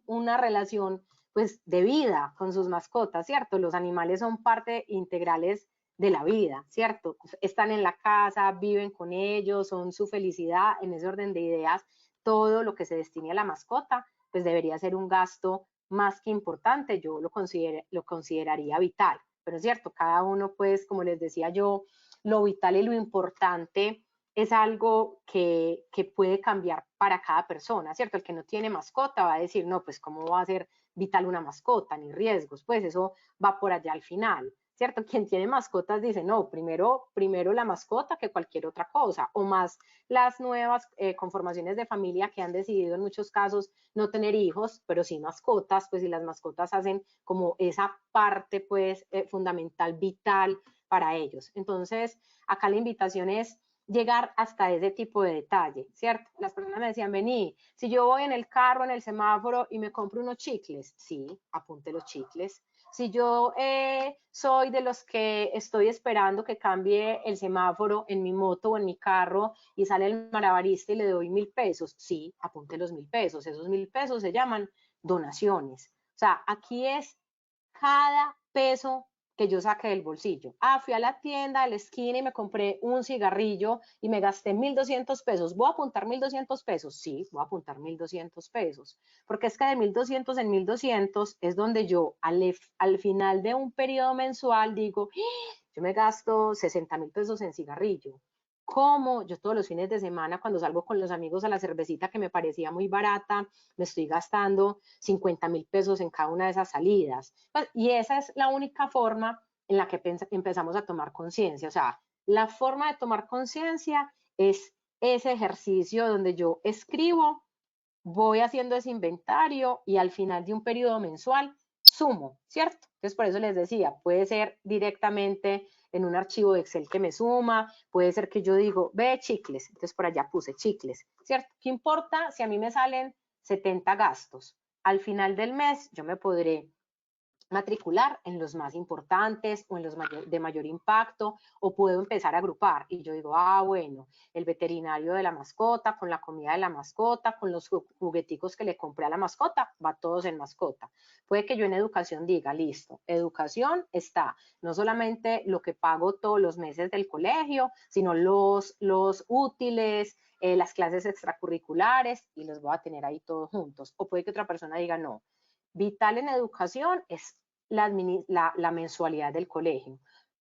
una relación pues de vida con sus mascotas, ¿cierto? Los animales son parte integrales de la vida, ¿cierto? Están en la casa, viven con ellos, son su felicidad. En ese orden de ideas, todo lo que se destine a la mascota, pues debería ser un gasto más que importante, yo lo consideraría vital. Pero es cierto, cada uno, pues, como les decía yo, lo vital y lo importante es algo que puede cambiar para cada persona, ¿cierto? El que no tiene mascota va a decir, no, pues, ¿cómo va a ser vital una mascota? Ni riesgos, pues eso va por allá al final, ¿cierto? Quien tiene mascotas dice, no, primero la mascota que cualquier otra cosa, o más las nuevas conformaciones de familia que han decidido en muchos casos no tener hijos, pero sí mascotas, pues, y las mascotas hacen como esa parte, pues, fundamental, vital para ellos. Entonces, acá la invitación es llegar hasta ese tipo de detalle, ¿cierto? Las personas me decían, vení, si yo voy en el carro, en el semáforo y me compro unos chicles, sí, apunte los chicles. Si yo soy de los que estoy esperando que cambie el semáforo en mi moto o en mi carro y sale el malabarista y le doy 1.000 pesos, sí, apunte los 1.000 pesos. Esos 1.000 pesos se llaman donaciones. O sea, aquí es cada peso que yo saqué del bolsillo. Ah, fui a la tienda, a la esquina y me compré un cigarrillo y me gasté 1.200 pesos. ¿Voy a apuntar 1.200 pesos? Sí, voy a apuntar 1.200 pesos. Porque es que de 1.200 en 1.200 es donde yo al final de un periodo mensual digo, yo me gasto 60.000 pesos en cigarrillo. ¿Cómo? Yo todos los fines de semana, cuando salgo con los amigos a la cervecita que me parecía muy barata, me estoy gastando 50.000 pesos en cada una de esas salidas. Pues, y esa es la única forma en la que empezamos a tomar conciencia. O sea, la forma de tomar conciencia es ese ejercicio donde yo escribo, voy haciendo ese inventario y al final de un periodo mensual sumo, ¿cierto? Entonces, por eso les decía, puede ser directamente en un archivo de Excel que me suma, puede ser que yo digo, ve chicles, entonces por allá puse chicles, ¿cierto? ¿Qué importa si a mí me salen 70 gastos? Al final del mes yo me podré matricular en los más importantes o en los de mayor impacto, o puedo empezar a agrupar y yo digo, bueno, el veterinario de la mascota, con la comida de la mascota, con los jugueticos que le compré a la mascota, va todos en mascota. Puede que yo en educación diga, listo, educación está no solamente lo que pago todos los meses del colegio, sino los útiles, las clases extracurriculares, y los voy a tener ahí todos juntos. O puede que otra persona diga, no, vital en educación es la mensualidad del colegio.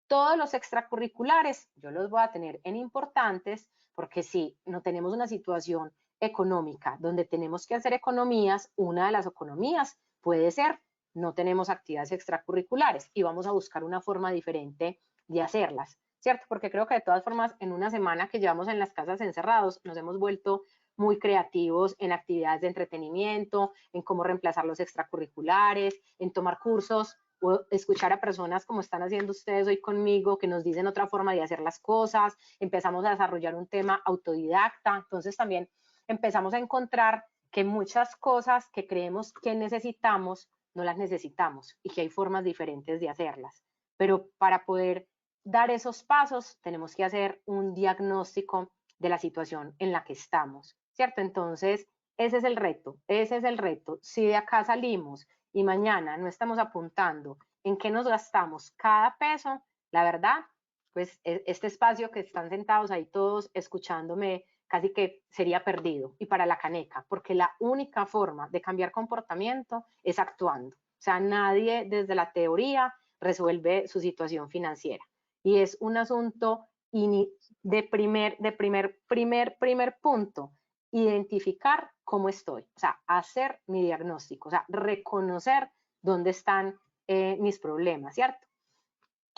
Todos los extracurriculares yo los voy a tener en importantes, porque si no tenemos una situación económica donde tenemos que hacer economías, una de las economías puede ser no tenemos actividades extracurriculares y vamos a buscar una forma diferente de hacerlas, ¿cierto? Porque creo que de todas formas en una semana que llevamos en las casas encerrados nos hemos vuelto muy creativos en actividades de entretenimiento, en cómo reemplazar los extracurriculares, en tomar cursos o escuchar a personas como están haciendo ustedes hoy conmigo, que nos dicen otra forma de hacer las cosas, empezamos a desarrollar un tema autodidacta, entonces también empezamos a encontrar que muchas cosas que creemos que necesitamos, no las necesitamos y que hay formas diferentes de hacerlas. Pero para poder dar esos pasos, tenemos que hacer un diagnóstico de la situación en la que estamos, ¿cierto? Entonces, ese es el reto, ese es el reto. Si de acá salimos y mañana no estamos apuntando en qué nos gastamos cada peso, la verdad, pues este espacio que están sentados ahí todos escuchándome casi que sería perdido y para la caneca, porque la única forma de cambiar comportamiento es actuando. O sea, nadie desde la teoría resuelve su situación financiera y es un asunto de primer punto, identificar cómo estoy, o sea, hacer mi diagnóstico, o sea, reconocer dónde están mis problemas, ¿cierto?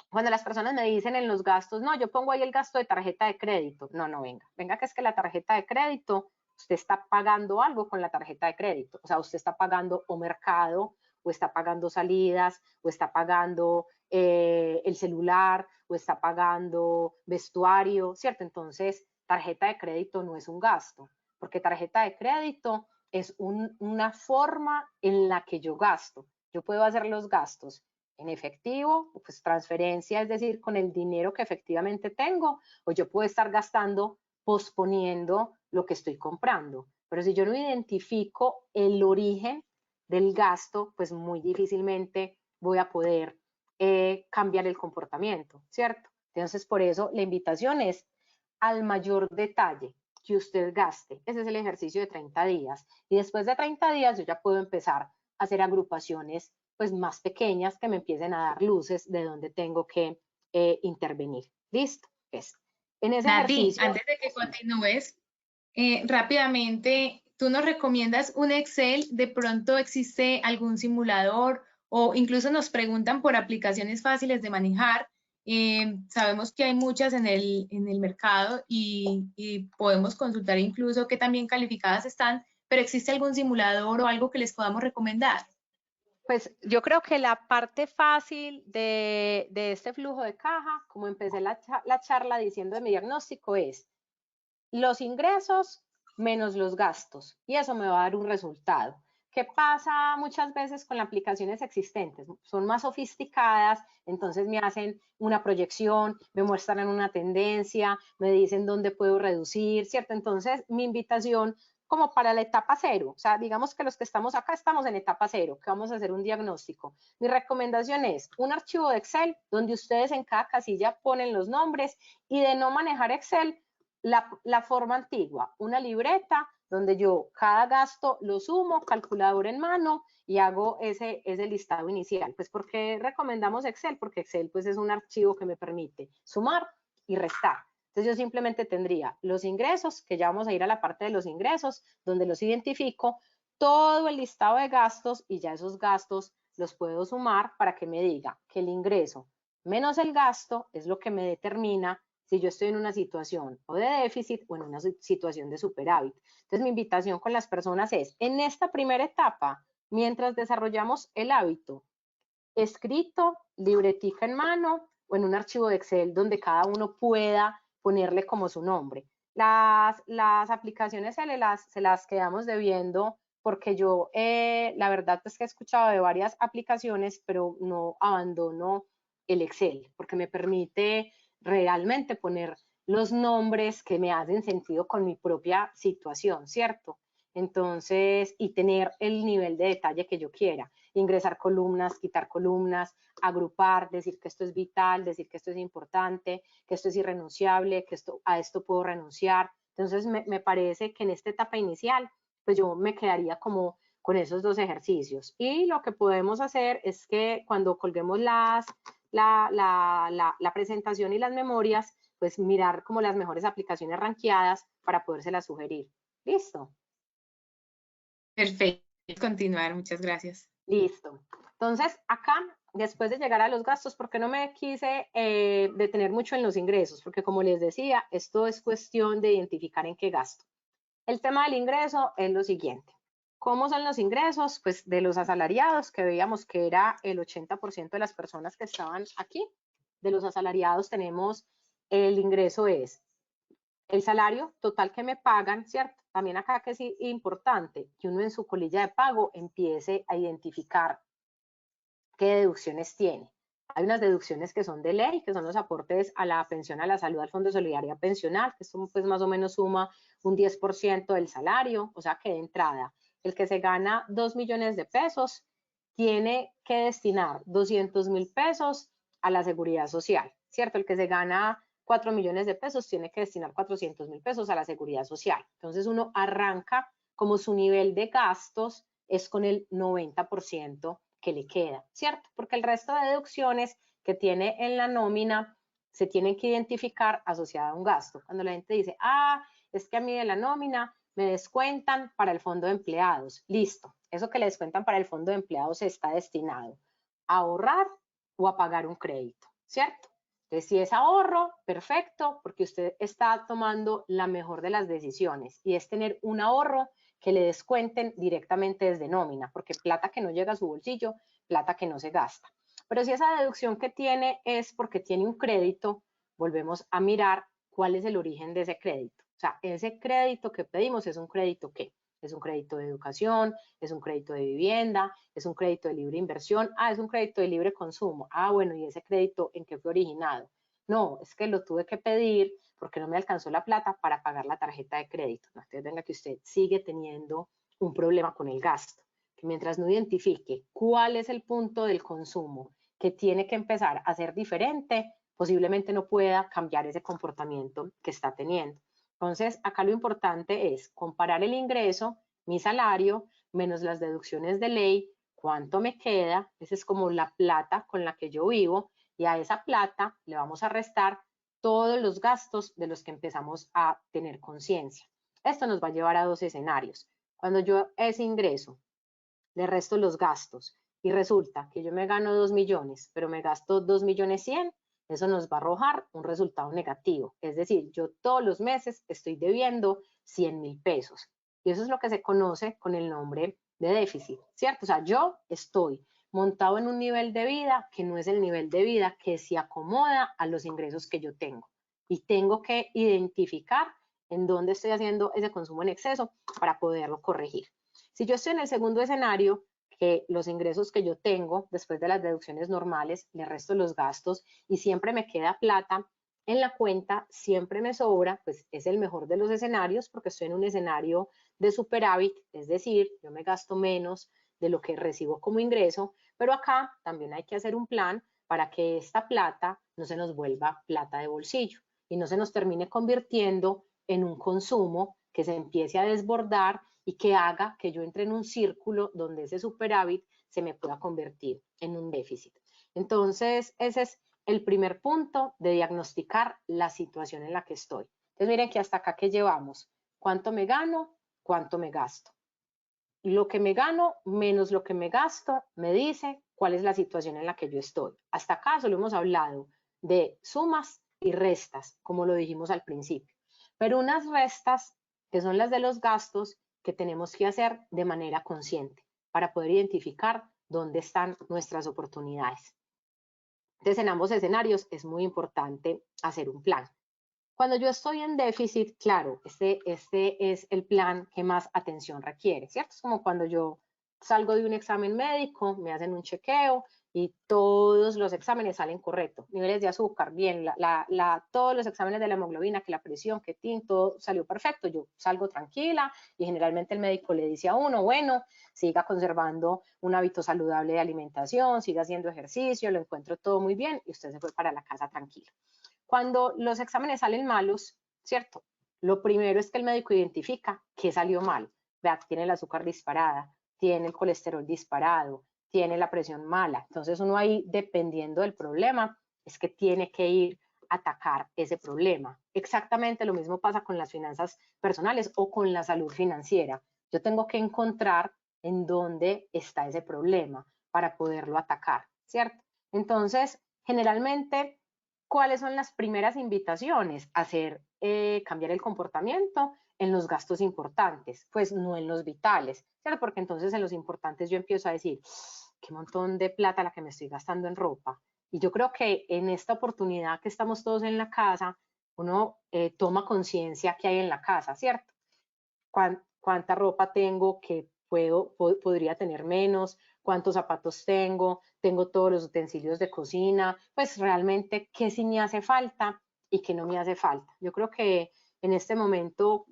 Cuando las personas me dicen en los gastos, no, yo pongo ahí el gasto de tarjeta de crédito. No, venga que es que la tarjeta de crédito, usted está pagando algo con la tarjeta de crédito. O sea, usted está pagando o mercado, o está pagando salidas, o está pagando el celular, o está pagando vestuario, ¿cierto? Entonces, tarjeta de crédito no es un gasto, porque tarjeta de crédito es una forma en la que yo gasto. Yo puedo hacer los gastos en efectivo, pues transferencia, es decir, con el dinero que efectivamente tengo, o yo puedo estar gastando, posponiendo lo que estoy comprando. Pero si yo no identifico el origen del gasto, pues muy difícilmente voy a poder cambiar el comportamiento, ¿cierto? Entonces, por eso la invitación es al mayor detalle que usted gaste. Ese es el ejercicio de 30 días. Y después de 30 días yo ya puedo empezar a hacer agrupaciones pues más pequeñas que me empiecen a dar luces de dónde tengo que intervenir. ¿Listo? Pues, en ese Nati, ejercicio... antes de que continúes, rápidamente, ¿tú nos recomiendas un Excel? ¿De pronto existe algún simulador o incluso nos preguntan por aplicaciones fáciles de manejar? Sabemos que hay muchas en el mercado y podemos consultar incluso qué tan bien calificadas están, pero ¿existe algún simulador o algo que les podamos recomendar? Pues yo creo que la parte fácil de este flujo de caja, como empecé la charla diciendo de mi diagnóstico, es los ingresos menos los gastos y eso me va a dar un resultado. ¿Qué pasa muchas veces con las aplicaciones existentes? Son más sofisticadas, entonces me hacen una proyección, me muestran una tendencia, me dicen dónde puedo reducir, ¿cierto? Entonces mi invitación como para la etapa cero, o sea, digamos que los que estamos acá estamos en etapa cero, que vamos a hacer un diagnóstico. Mi recomendación es un archivo de Excel donde ustedes en cada casilla ponen los nombres y de no manejar Excel, la forma antigua, una libreta donde yo cada gasto lo sumo, calculador en mano y hago ese listado inicial. Pues ¿por qué recomendamos Excel? Porque Excel pues es un archivo que me permite sumar y restar. Entonces yo simplemente tendría los ingresos, que ya vamos a ir a la parte de los ingresos, donde los identifico, todo el listado de gastos y ya esos gastos los puedo sumar para que me diga que el ingreso menos el gasto es lo que me determina si yo estoy en una situación o de déficit o en una situación de superávit. Entonces mi invitación con las personas es, en esta primera etapa, mientras desarrollamos el hábito, escrito, libretica en mano o en un archivo de Excel donde cada uno pueda ponerle como su nombre. Las aplicaciones se las quedamos debiendo porque yo la verdad es que he escuchado de varias aplicaciones, pero no abandono el Excel, porque me permite realmente poner los nombres que me hacen sentido con mi propia situación, ¿cierto? Entonces, y tener el nivel de detalle que yo quiera, ingresar columnas, quitar columnas, agrupar, decir que esto es vital, decir que esto es importante, que esto es irrenunciable, que a esto puedo renunciar. Entonces, me parece que en esta etapa inicial, pues yo me quedaría como con esos dos ejercicios. Y lo que podemos hacer es que cuando colguemos la presentación y las memorias, pues mirar como las mejores aplicaciones rankeadas para podérselas sugerir. ¿Listo? Perfecto. Continuar, muchas gracias. Listo. Entonces, acá, después de llegar a los gastos, porque no me quise detener mucho en los ingresos, porque como les decía, esto es cuestión de identificar en qué gasto. El tema del ingreso es lo siguiente. ¿Cómo son los ingresos? Pues de los asalariados, que veíamos que era el 80% de las personas que estaban aquí. De los asalariados tenemos, el ingreso es el salario total que me pagan, ¿cierto? También acá que es importante que uno en su colilla de pago empiece a identificar qué deducciones tiene. Hay unas deducciones que son de ley, que son los aportes a la pensión, a la salud, al Fondo de Solidaridad Pensional, que esto pues más o menos suma un 10% del salario, o sea que de entrada, el que se gana 2 millones de pesos tiene que destinar 200.000 pesos a la seguridad social, ¿cierto? El que se gana 4 millones de pesos tiene que destinar 400.000 pesos a la seguridad social. Entonces uno arranca como su nivel de gastos es con el 90% que le queda, ¿cierto? Porque el resto de deducciones que tiene en la nómina se tienen que identificar asociada a un gasto. Cuando la gente dice, es que a mí de la nómina me descuentan para el fondo de empleados, listo, eso que le descuentan para el fondo de empleados está destinado a ahorrar o a pagar un crédito, ¿cierto? Entonces, si es ahorro, perfecto, porque usted está tomando la mejor de las decisiones y es tener un ahorro que le descuenten directamente desde nómina, porque plata que no llega a su bolsillo, plata que no se gasta. Pero si esa deducción que tiene es porque tiene un crédito, volvemos a mirar cuál es el origen de ese crédito. O sea, ese crédito que pedimos es un crédito ¿qué? Es un crédito de educación, es un crédito de vivienda, es un crédito de libre inversión, es un crédito de libre consumo. Bueno, ¿y ese crédito en qué fue originado? No, es que lo tuve que pedir porque no me alcanzó la plata para pagar la tarjeta de crédito. No, entonces venga que usted sigue teniendo un problema con el gasto, que mientras no identifique cuál es el punto del consumo que tiene que empezar a ser diferente, posiblemente no pueda cambiar ese comportamiento que está teniendo. Entonces, acá lo importante es comparar el ingreso, mi salario, menos las deducciones de ley, cuánto me queda, esa es como la plata con la que yo vivo, y a esa plata le vamos a restar todos los gastos de los que empezamos a tener conciencia. Esto nos va a llevar a dos escenarios. Cuando yo ese ingreso le resto los gastos y resulta que yo me gano 2 millones, pero me gasto 2 millones 100, eso nos va a arrojar un resultado negativo. Es decir, yo todos los meses estoy debiendo 100.000 pesos. Y eso es lo que se conoce con el nombre de déficit, ¿cierto? O sea, yo estoy montado en un nivel de vida que no es el nivel de vida que se acomoda a los ingresos que yo tengo. Y tengo que identificar en dónde estoy haciendo ese consumo en exceso para poderlo corregir. Si yo estoy en el segundo escenario, que los ingresos que yo tengo después de las deducciones normales, le resto los gastos y siempre me queda plata en la cuenta, siempre me sobra, pues es el mejor de los escenarios porque estoy en un escenario de superávit, es decir, yo me gasto menos de lo que recibo como ingreso, pero acá también hay que hacer un plan para que esta plata no se nos vuelva plata de bolsillo y no se nos termine convirtiendo en un consumo que se empiece a desbordar y que haga que yo entre en un círculo donde ese superávit se me pueda convertir en un déficit. Entonces, ese es el primer punto de diagnosticar la situación en la que estoy. Entonces, miren que hasta acá que llevamos, ¿cuánto me gano? ¿Cuánto me gasto? Lo que me gano menos lo que me gasto me dice cuál es la situación en la que yo estoy. Hasta acá solo hemos hablado de sumas y restas, como lo dijimos al principio. Pero unas restas que son las de los gastos que tenemos que hacer de manera consciente para poder identificar dónde están nuestras oportunidades. Entonces, en ambos escenarios es muy importante hacer un plan. Cuando yo estoy en déficit, claro, este es el plan que más atención requiere, ¿cierto? Es como cuando yo salgo de un examen médico, me hacen un chequeo y todos los exámenes salen correctos. Niveles de azúcar, bien, todos los exámenes de la hemoglobina, que la presión, que TIN, todo salió perfecto. Yo salgo tranquila y generalmente el médico le dice a uno, bueno, siga conservando un hábito saludable de alimentación, siga haciendo ejercicio, lo encuentro todo muy bien y usted se fue para la casa tranquilo. Cuando los exámenes salen malos, ¿cierto? Lo primero es que el médico identifica qué salió mal. Vea, tiene el azúcar disparada, tiene el colesterol disparado, tiene la presión mala. Entonces uno ahí, dependiendo del problema, es que tiene que ir a atacar ese problema. Exactamente lo mismo pasa con las finanzas personales o con la salud financiera. Yo tengo que encontrar en dónde está ese problema para poderlo atacar, ¿cierto? Entonces, generalmente, ¿cuáles son las primeras invitaciones? Hacer, cambiar el comportamiento en los gastos importantes, pues no en los vitales, ¿cierto? Porque entonces en los importantes yo empiezo a decir, qué montón de plata la que me estoy gastando en ropa. Y yo creo que en esta oportunidad que estamos todos en la casa, uno toma conciencia que hay en la casa, ¿cierto? Cuánta ropa tengo que podría tener menos, cuántos zapatos tengo todos los utensilios de cocina, pues realmente qué sí me hace falta y qué no me hace falta. Yo creo que en este momento,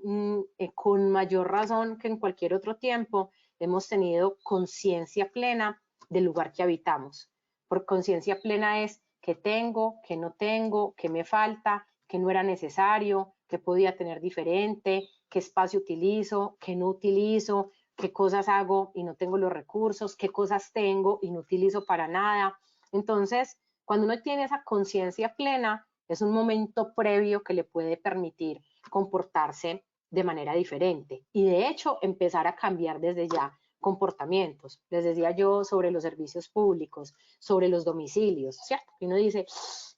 con mayor razón que en cualquier otro tiempo, hemos tenido conciencia plena del lugar que habitamos. Por conciencia plena es qué tengo, qué no tengo, qué me falta, qué no era necesario, qué podía tener diferente, qué espacio utilizo, qué no utilizo, qué cosas hago y no tengo los recursos, qué cosas tengo y no utilizo para nada. Entonces, cuando uno tiene esa conciencia plena, es un momento previo que le puede permitir comportarse de manera diferente y de hecho empezar a cambiar desde ya comportamientos. Les decía yo sobre los servicios públicos, sobre los domicilios, ¿cierto? Y uno dice,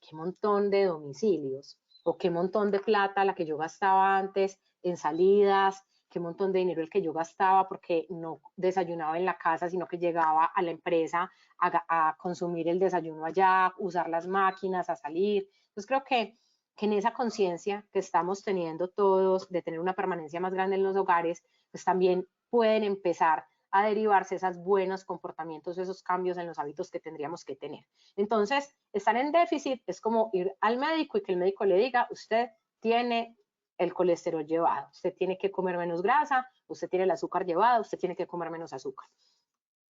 qué montón de domicilios o qué montón de plata la que yo gastaba antes en salidas, qué montón de dinero el que yo gastaba porque no desayunaba en la casa, sino que llegaba a la empresa a consumir el desayuno allá, usar las máquinas, a salir. Entonces creo que en esa conciencia que estamos teniendo todos de tener una permanencia más grande en los hogares, pues también pueden empezar a derivarse esos buenos comportamientos, esos cambios en los hábitos que tendríamos que tener. Entonces, estar en déficit es como ir al médico y que el médico le diga, usted tiene el colesterol llevado, usted tiene que comer menos grasa, usted tiene el azúcar llevado, usted tiene que comer menos azúcar.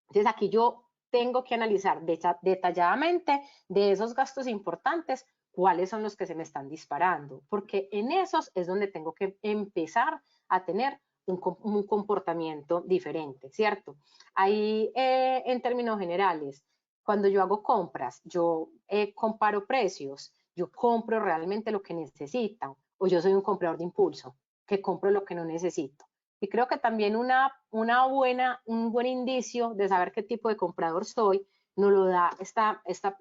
Entonces, aquí yo tengo que analizar detalladamente de esos gastos importantes cuáles son los que se me están disparando, porque en esos es donde tengo que empezar a tener un comportamiento diferente, ¿cierto? Ahí, en términos generales, cuando yo hago compras, yo comparo precios, yo compro realmente lo que necesitan, o yo soy un comprador de impulso, que compro lo que no necesito. Y creo que también un buen indicio de saber qué tipo de comprador soy, nos lo da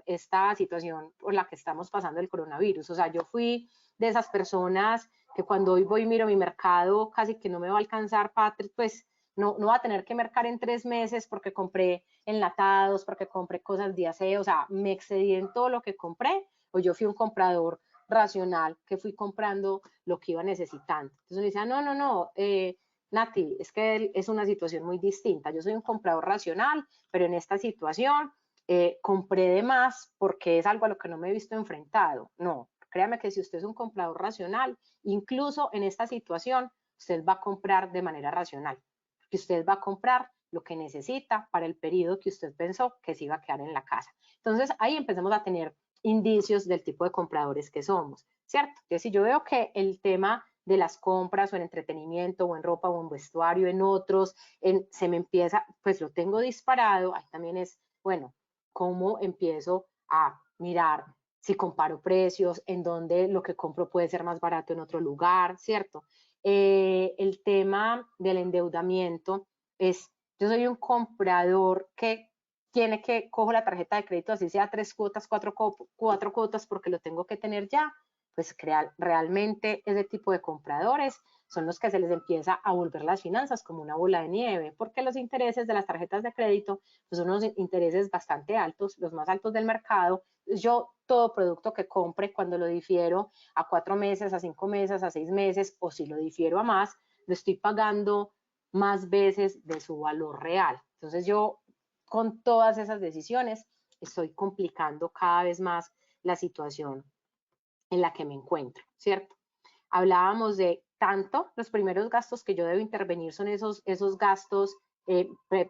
esta situación por la que estamos pasando el coronavirus. O sea, yo fui de esas personas que cuando hoy voy y miro mi mercado, casi que no me va a alcanzar, pues no va a tener que mercar en 3 meses porque compré enlatados, porque compré cosas de aseo, o sea, me excedí en todo lo que compré, o yo fui un comprador racional que fui comprando lo que iba necesitando. Entonces me decía, no, Nati, es que es una situación muy distinta. Yo soy un comprador racional, pero en esta situación compré de más porque es algo a lo que no me he visto enfrentado. No, créame que si usted es un comprador racional, incluso en esta situación, usted va a comprar de manera racional, porque usted va a comprar lo que necesita para el periodo que usted pensó que se iba a quedar en la casa. Entonces ahí empezamos a tener indicios del tipo de compradores que somos, ¿cierto? Entonces si yo veo que el tema de las compras o en entretenimiento o en ropa o en vestuario, en otros, se me empieza, pues lo tengo disparado, ahí también es, bueno, cómo empiezo a mirar si comparo precios, en donde lo que compro puede ser más barato en otro lugar, ¿cierto? El tema del endeudamiento es, yo soy un comprador que tiene que, cojo la tarjeta de crédito, así sea 3 cuotas, 4 cuotas, porque lo tengo que tener ya, pues realmente ese tipo de compradores son los que se les empieza a volver las finanzas como una bola de nieve, porque los intereses de las tarjetas de crédito pues, son unos intereses bastante altos, los más altos del mercado. Yo todo producto que compre, cuando lo difiero a 4 meses, a 5 meses, a 6 meses, o si lo difiero a más, lo estoy pagando más veces de su valor real. Entonces yo con todas esas decisiones estoy complicando cada vez más la situación en la que me encuentro, ¿cierto? Hablábamos de tanto los primeros gastos que yo debo intervenir son esos gastos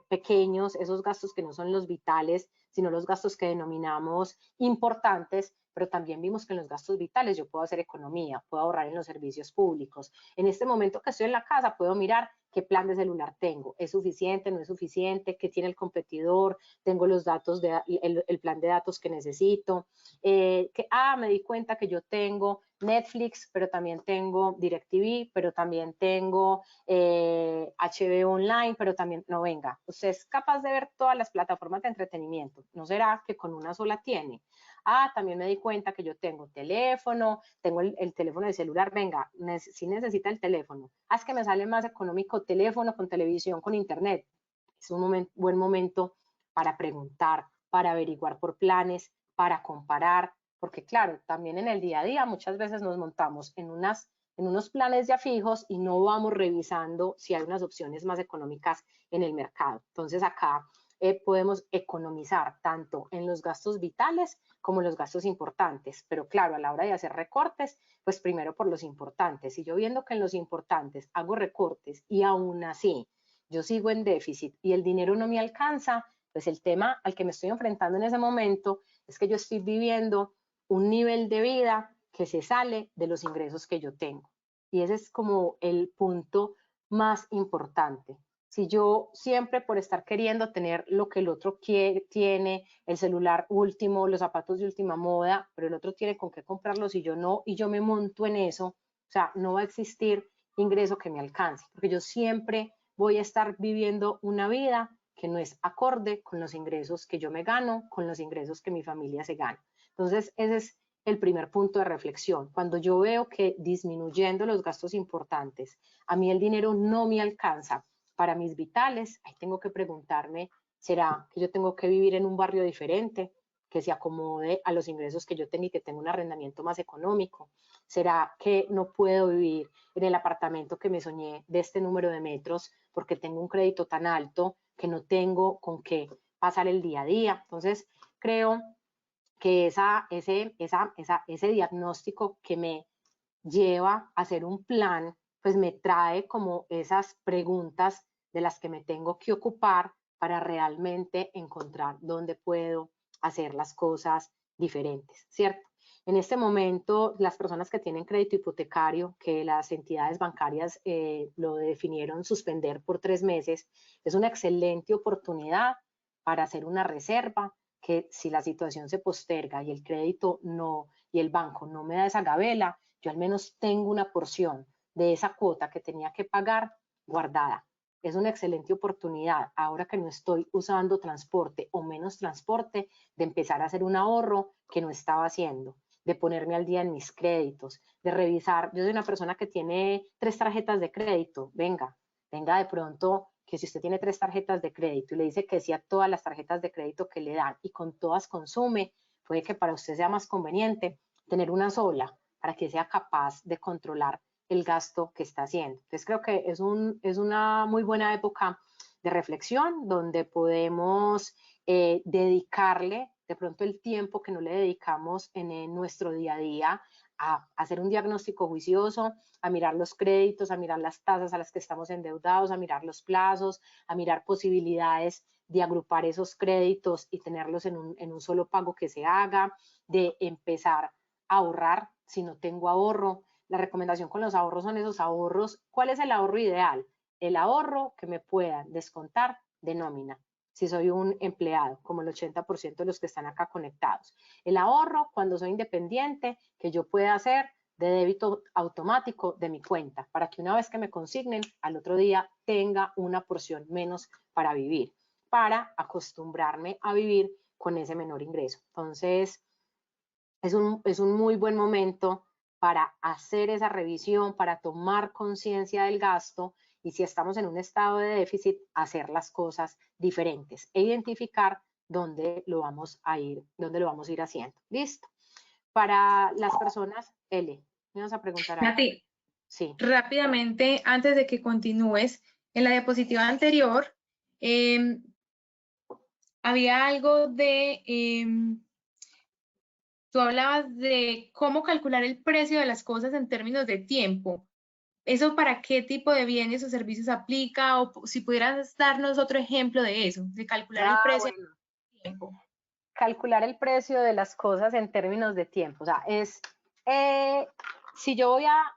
pequeños, esos gastos que no son los vitales, sino los gastos que denominamos importantes, pero también vimos que en los gastos vitales yo puedo hacer economía, puedo ahorrar en los servicios públicos. En este momento que estoy en la casa puedo mirar qué plan de celular tengo, es suficiente, no es suficiente, qué tiene el competidor, tengo los datos, el plan de datos que necesito, me di cuenta que yo tengo Netflix, pero también tengo DirecTV, pero también tengo HBO Online, pero también, no venga, usted es capaz de ver todas las plataformas de entretenimiento, ¿no será que con una sola tiene? También me di cuenta que yo tengo teléfono, tengo el teléfono de celular, venga, si necesita el teléfono, es que me sale más económico teléfono con televisión, con internet, es un buen momento para preguntar, para averiguar por planes, para comparar, porque claro, también en el día a día muchas veces nos montamos en unos planes ya fijos y no vamos revisando si hay unas opciones más económicas en el mercado. Entonces acá podemos economizar tanto en los gastos vitales como en los gastos importantes, pero claro, a la hora de hacer recortes, pues primero por los importantes. Si yo viendo que en los importantes hago recortes y aún así yo sigo en déficit y el dinero no me alcanza, pues el tema al que me estoy enfrentando en ese momento es que yo estoy viviendo un nivel de vida que se sale de los ingresos que yo tengo. Y ese es como el punto más importante. Si yo siempre por estar queriendo tener lo que el otro tiene, el celular último, los zapatos de última moda, pero el otro tiene con qué comprarlos y yo no, y yo me monto en eso, o sea, no va a existir ingreso que me alcance, porque yo siempre voy a estar viviendo una vida que no es acorde con los ingresos que yo me gano, con los ingresos que mi familia se gana. Entonces, ese es el primer punto de reflexión. Cuando yo veo que disminuyendo los gastos importantes, a mí el dinero no me alcanza para mis vitales, ahí tengo que preguntarme, ¿será que yo tengo que vivir en un barrio diferente, que se acomode a los ingresos que yo tengo y que tenga un arrendamiento más económico? ¿Será que no puedo vivir en el apartamento que me soñé de este número de metros porque tengo un crédito tan alto que no tengo con qué pasar el día a día? Entonces, creo que ese diagnóstico que me lleva a hacer un plan, pues me trae como esas preguntas de las que me tengo que ocupar para realmente encontrar dónde puedo hacer las cosas diferentes, ¿cierto? En este momento, las personas que tienen crédito hipotecario, que las entidades bancarias lo definieron suspender por 3 meses, es una excelente oportunidad para hacer una reserva, que si la situación se posterga y el crédito no, y el banco no me da esa gabela, yo al menos tengo una porción de esa cuota que tenía que pagar guardada. Es una excelente oportunidad, ahora que no estoy usando transporte o menos transporte, de empezar a hacer un ahorro que no estaba haciendo, de ponerme al día en mis créditos, de revisar. Yo soy una persona que tiene 3 tarjetas de crédito, venga de pronto que si usted tiene 3 tarjetas de crédito y le dice que sí a todas las tarjetas de crédito que le dan y con todas consume, puede que para usted sea más conveniente tener una sola para que sea capaz de controlar el gasto que está haciendo. Entonces creo que es una muy buena época de reflexión donde podemos dedicarle de pronto el tiempo que no le dedicamos en nuestro día a día a hacer un diagnóstico juicioso, a mirar los créditos, a mirar las tasas a las que estamos endeudados, a mirar los plazos, a mirar posibilidades de agrupar esos créditos y tenerlos en un solo pago que se haga, de empezar a ahorrar si no tengo ahorro. La recomendación con los ahorros son esos ahorros. ¿Cuál es el ahorro ideal? El ahorro que me puedan descontar de nómina, si soy un empleado, como el 80% de los que están acá conectados. El ahorro cuando soy independiente, que yo pueda hacer de débito automático de mi cuenta, para que una vez que me consignen, al otro día tenga una porción menos para vivir, para acostumbrarme a vivir con ese menor ingreso. Entonces, es un muy buen momento para hacer esa revisión, para tomar conciencia del gasto y si estamos en un estado de déficit, hacer las cosas diferentes e identificar dónde lo vamos a ir haciendo. ¿Listo? Para las personas, L, ¿me vas a preguntar algo? Nati, sí. Rápidamente, antes de que continúes, en la diapositiva anterior había algo de, tú hablabas de cómo calcular el precio de las cosas en términos de tiempo. ¿Eso para qué tipo de bienes o servicios aplica? O si pudieras darnos otro ejemplo de eso, de calcular el precio Bueno. en tiempo. Calcular el precio de las cosas en términos de tiempo. O sea, es,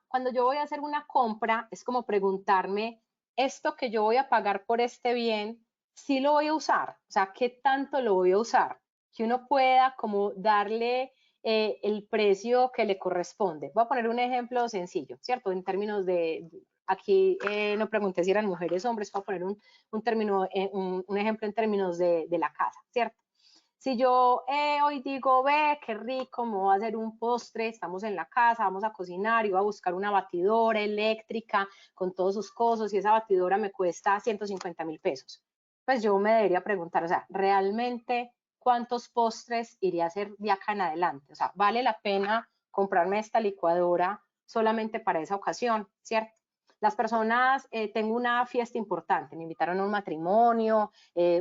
cuando yo voy a hacer una compra, es como preguntarme, esto que yo voy a pagar por este bien, ¿sí lo voy a usar? O sea, ¿qué tanto lo voy a usar? Que uno pueda como darle el precio que le corresponde. Voy a poner un ejemplo sencillo, ¿cierto? En términos de, aquí no pregunté si eran mujeres o hombres, voy a poner un ejemplo en términos de la casa, ¿cierto? Si yo hoy digo, ve, qué rico, me voy a hacer un postre, estamos en la casa, vamos a cocinar, y voy a buscar una batidora eléctrica con todos sus cosas y esa batidora me cuesta 150.000 pesos. Pues yo me debería preguntar, o sea, ¿realmente cuántos postres iría a hacer de acá en adelante? O sea, ¿vale la pena comprarme esta licuadora solamente para esa ocasión, cierto? Las personas, tengo una fiesta importante, me invitaron a un matrimonio,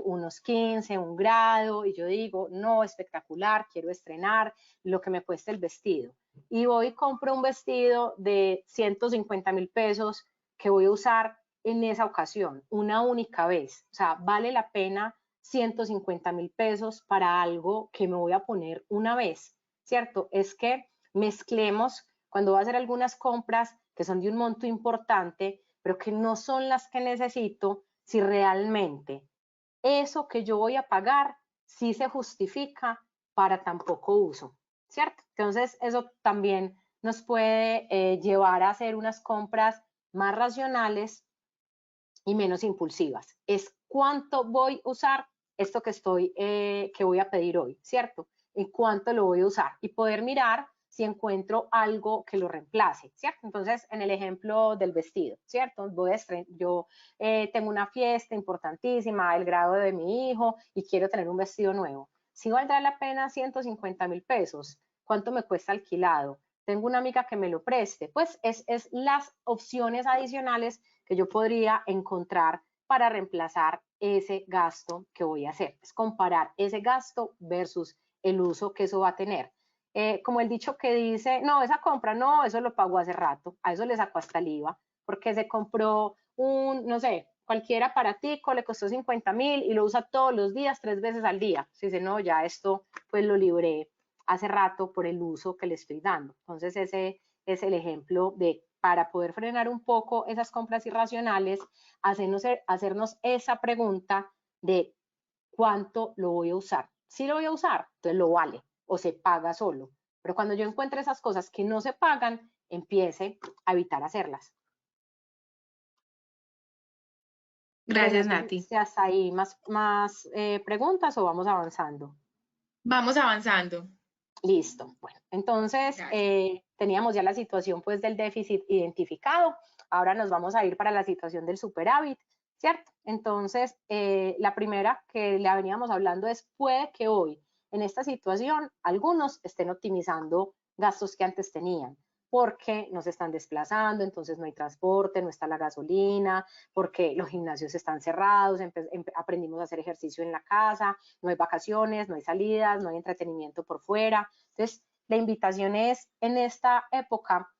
unos 15, un grado, y yo digo, no, espectacular, quiero estrenar lo que me cueste el vestido. Y voy y compro un vestido de 150.000 pesos que voy a usar en esa ocasión, una única vez. O sea, vale la pena 150.000 pesos para algo que me voy a poner una vez, ¿cierto? Es que mezclemos, cuando voy a hacer algunas compras, que son de un monto importante, pero que no son las que necesito, si realmente eso que yo voy a pagar sí se justifica para tan poco uso, ¿cierto? Entonces, eso también nos puede llevar a hacer unas compras más racionales y menos impulsivas. Es cuánto voy a usar esto que voy a pedir hoy, ¿cierto? En cuánto lo voy a usar y poder mirar si encuentro algo que lo reemplace, ¿cierto? Entonces, en el ejemplo del vestido, ¿cierto? Yo tengo una fiesta importantísima, el grado de mi hijo, y quiero tener un vestido nuevo. ¿Sí valdrá la pena 150.000 pesos? ¿Cuánto me cuesta alquilado? Tengo una amiga que me lo preste. Pues es las opciones adicionales que yo podría encontrar para reemplazar ese gasto que voy a hacer. Es comparar ese gasto versus el uso que eso va a tener. Como el dicho que dice, no, esa compra, no, eso lo pagó hace rato, a eso le sacó hasta el IVA, porque se compró no sé, cualquier aparatico, le costó 50.000 y lo usa todos los días, 3 veces al día. Si dice, no, ya esto pues lo libré hace rato por el uso que le estoy dando. Entonces ese es el ejemplo de, para poder frenar un poco esas compras irracionales, hacernos esa pregunta de cuánto lo voy a usar. Si lo voy a usar, entonces lo vale o se paga solo. Pero cuando yo encuentre esas cosas que no se pagan, empiece a evitar hacerlas. Gracias, Nati. Si hasta ahí más preguntas o vamos avanzando. Vamos avanzando. Listo. Bueno, entonces teníamos ya la situación pues del déficit identificado. Ahora nos vamos a ir para la situación del superávit, ¿cierto? Entonces, la primera que le veníamos hablando es, puede que hoy en esta situación algunos estén optimizando gastos que antes tenían, porque no se están desplazando, entonces no hay transporte, no está la gasolina, porque los gimnasios están cerrados, aprendimos a hacer ejercicio en la casa, no hay vacaciones, no hay salidas, no hay entretenimiento por fuera. Entonces, la invitación es, en esta época,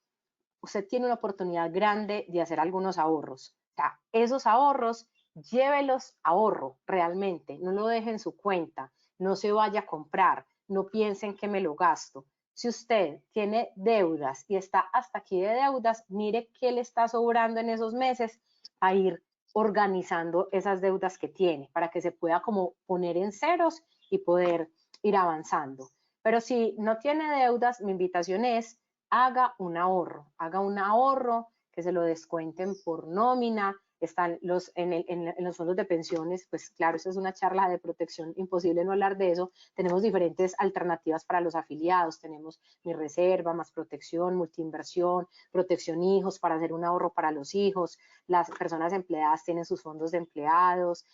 usted tiene una oportunidad grande de hacer algunos ahorros. O sea, esos ahorros, llévelos ahorro realmente, no lo deje en su cuenta, no se vaya a comprar, no piensen que me lo gasto. Si usted tiene deudas y está hasta aquí de deudas, mire qué le está sobrando en esos meses a ir organizando esas deudas que tiene para que se pueda como poner en ceros y poder ir avanzando. Pero si no tiene deudas, mi invitación es, haga un ahorro que se lo descuenten por nómina, están en los fondos de pensiones, pues claro, eso es una charla de protección, imposible no hablar de eso. Tenemos diferentes alternativas para los afiliados, tenemos mi reserva, más protección, multiinversión, protección hijos para hacer un ahorro para los hijos, las personas empleadas tienen sus fondos de empleados,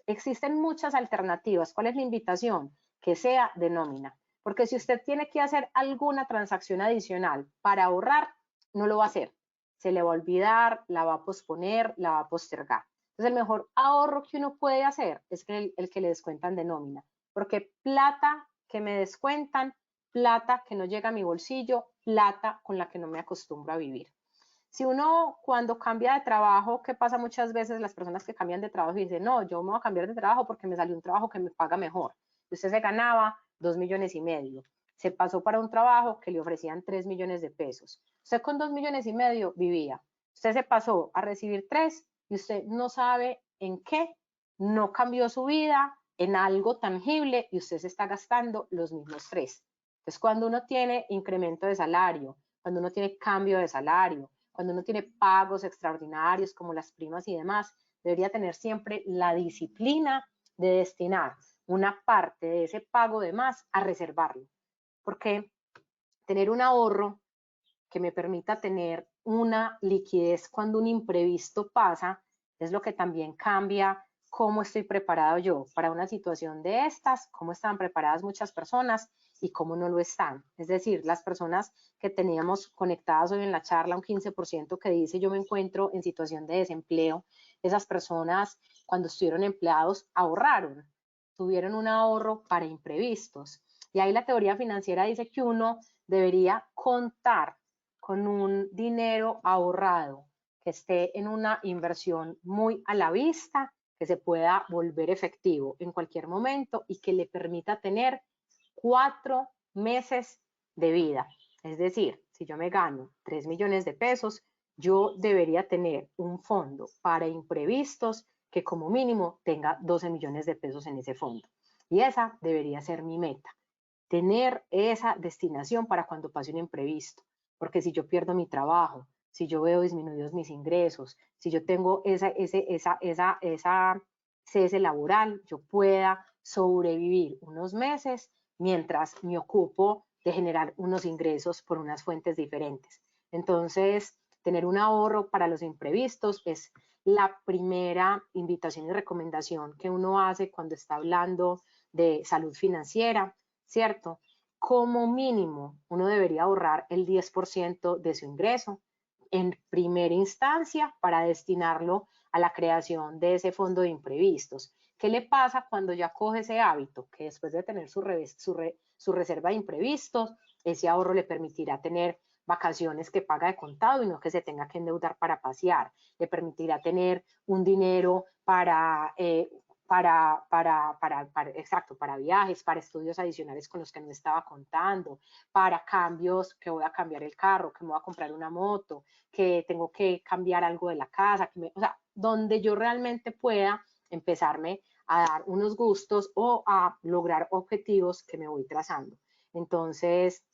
existen muchas alternativas. ¿Cuál es la invitación? Que sea de nómina, porque si usted tiene que hacer alguna transacción adicional para ahorrar, no lo va a hacer. Se le va a olvidar, la va a posponer, la va a postergar. Entonces, el mejor ahorro que uno puede hacer es el que le descuentan de nómina, porque plata que me descuentan, plata que no llega a mi bolsillo, plata con la que no me acostumbro a vivir. Si uno cuando cambia de trabajo, ¿qué pasa muchas veces? Las personas que cambian de trabajo y dicen, no, yo me voy a cambiar de trabajo porque me salió un trabajo que me paga mejor. Usted se ganaba 2,5 millones, se pasó para un trabajo que le ofrecían 3 millones de pesos. Usted con 2,5 millones vivía. Usted se pasó a recibir 3 y usted no sabe en qué, no cambió su vida en algo tangible y usted se está gastando los mismos 3. Entonces, cuando uno tiene incremento de salario, cuando uno tiene cambio de salario, cuando uno tiene pagos extraordinarios como las primas y demás, debería tener siempre la disciplina de destinar una parte de ese pago de más a reservarlo. Porque tener un ahorro que me permita tener una liquidez cuando un imprevisto pasa, es lo que también cambia cómo estoy preparado yo para una situación de estas, cómo están preparadas muchas personas y cómo no lo están. Es decir, las personas que teníamos conectadas hoy en la charla, un 15% que dice yo me encuentro en situación de desempleo, esas personas cuando estuvieron empleados ahorraron, tuvieron un ahorro para imprevistos. Y ahí la teoría financiera dice que uno debería contar con un dinero ahorrado que esté en una inversión muy a la vista, que se pueda volver efectivo en cualquier momento y que le permita tener 4 meses de vida. Es decir, si yo me gano 3 millones de pesos, yo debería tener un fondo para imprevistos que como mínimo tenga 12 millones de pesos en ese fondo. Y esa debería ser mi meta, tener esa destinación para cuando pase un imprevisto. Porque si yo pierdo mi trabajo, si yo veo disminuidos mis ingresos, si yo tengo cese laboral, yo pueda sobrevivir unos meses mientras me ocupo de generar unos ingresos por unas fuentes diferentes. Entonces, tener un ahorro para los imprevistos es la primera invitación y recomendación que uno hace cuando está hablando de salud financiera, ¿cierto? Como mínimo, uno debería ahorrar el 10% de su ingreso en primera instancia para destinarlo a la creación de ese fondo de imprevistos. ¿Qué le pasa cuando ya coge ese hábito? Que después de tener su reserva de imprevistos, ese ahorro le permitirá tener vacaciones que paga de contado y no que se tenga que endeudar para pasear. Le permitirá tener un dinero para viajes, para estudios adicionales con los que no estaba contando, para cambios, que voy a cambiar el carro, que me voy a comprar una moto, que tengo que cambiar algo de la casa, o sea, donde yo realmente pueda empezarme a dar unos gustos o a lograr objetivos que me voy trazando. Entonces,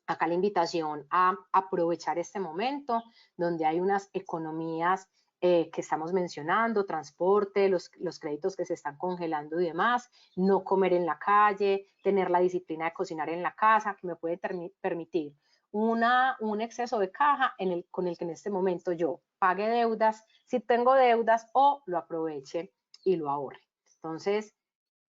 acá la invitación a aprovechar este momento donde hay unas economías que estamos mencionando, transporte, los créditos que se están congelando y demás, no comer en la calle, tener la disciplina de cocinar en la casa, que me puede permitir un exceso de caja con el que en este momento yo pague deudas, si tengo deudas, o lo aproveche y lo ahorre. Entonces,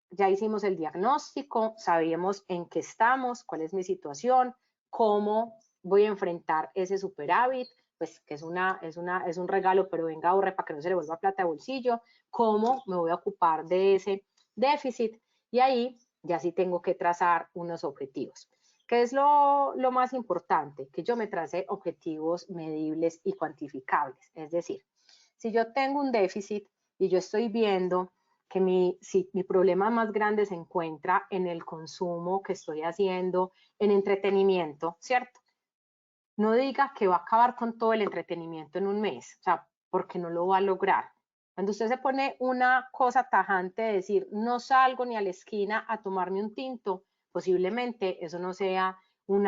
ya hicimos el diagnóstico, sabíamos en qué estamos, cuál es mi situación, cómo voy a enfrentar ese superávit, pues que es un regalo, pero venga, ahorre para que no se le vuelva plata de bolsillo, cómo me voy a ocupar de ese déficit, y ahí ya sí tengo que trazar unos objetivos. ¿Qué es lo más importante? Que yo me trace objetivos medibles y cuantificables. Es decir, si yo tengo un déficit y yo estoy viendo que mi problema más grande se encuentra en el consumo que estoy haciendo en entretenimiento, ¿cierto? No diga que va a acabar con todo el entretenimiento en un mes, o sea, porque no lo va a lograr. Cuando usted se pone una cosa tajante de decir, no salgo ni a la esquina a tomarme un tinto, posiblemente eso no sea un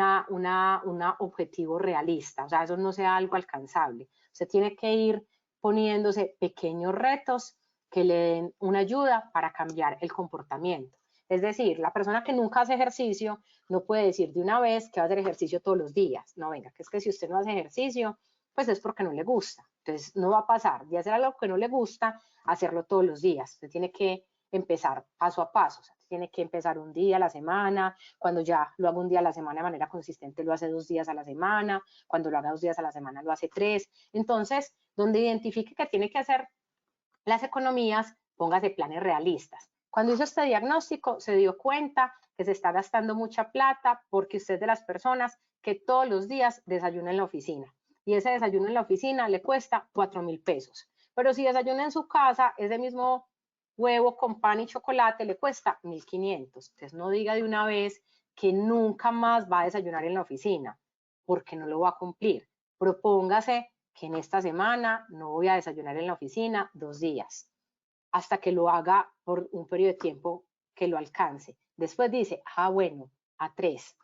objetivo realista, o sea, eso no sea algo alcanzable. Usted tiene que ir poniéndose pequeños retos que le den una ayuda para cambiar el comportamiento. Es decir, la persona que nunca hace ejercicio no puede decir de una vez que va a hacer ejercicio todos los días. No, venga, que es que si usted no hace ejercicio, pues es porque no le gusta. Entonces, no va a pasar de hacer algo que no le gusta a hacerlo todos los días. Usted tiene que empezar paso a paso. O sea, tiene que empezar un día a la semana. Cuando ya lo haga un día a la semana de manera consistente, lo hace 2 días a la semana. Cuando lo haga 2 días a la semana, lo hace 3. Entonces, donde identifique que tiene que hacer las economías, póngase planes realistas. Cuando hizo este diagnóstico, se dio cuenta que se está gastando mucha plata porque usted es de las personas que todos los días desayuna en la oficina. Y ese desayuno en la oficina le cuesta 4.000 pesos. Pero si desayuna en su casa, ese mismo huevo con pan y chocolate le cuesta 1.500. Entonces no diga de una vez que nunca más va a desayunar en la oficina, porque no lo va a cumplir. Propóngase que en esta semana no voy a desayunar en la oficina 2 días, hasta que lo haga por un periodo de tiempo que lo alcance. Después dice, bueno, a 3.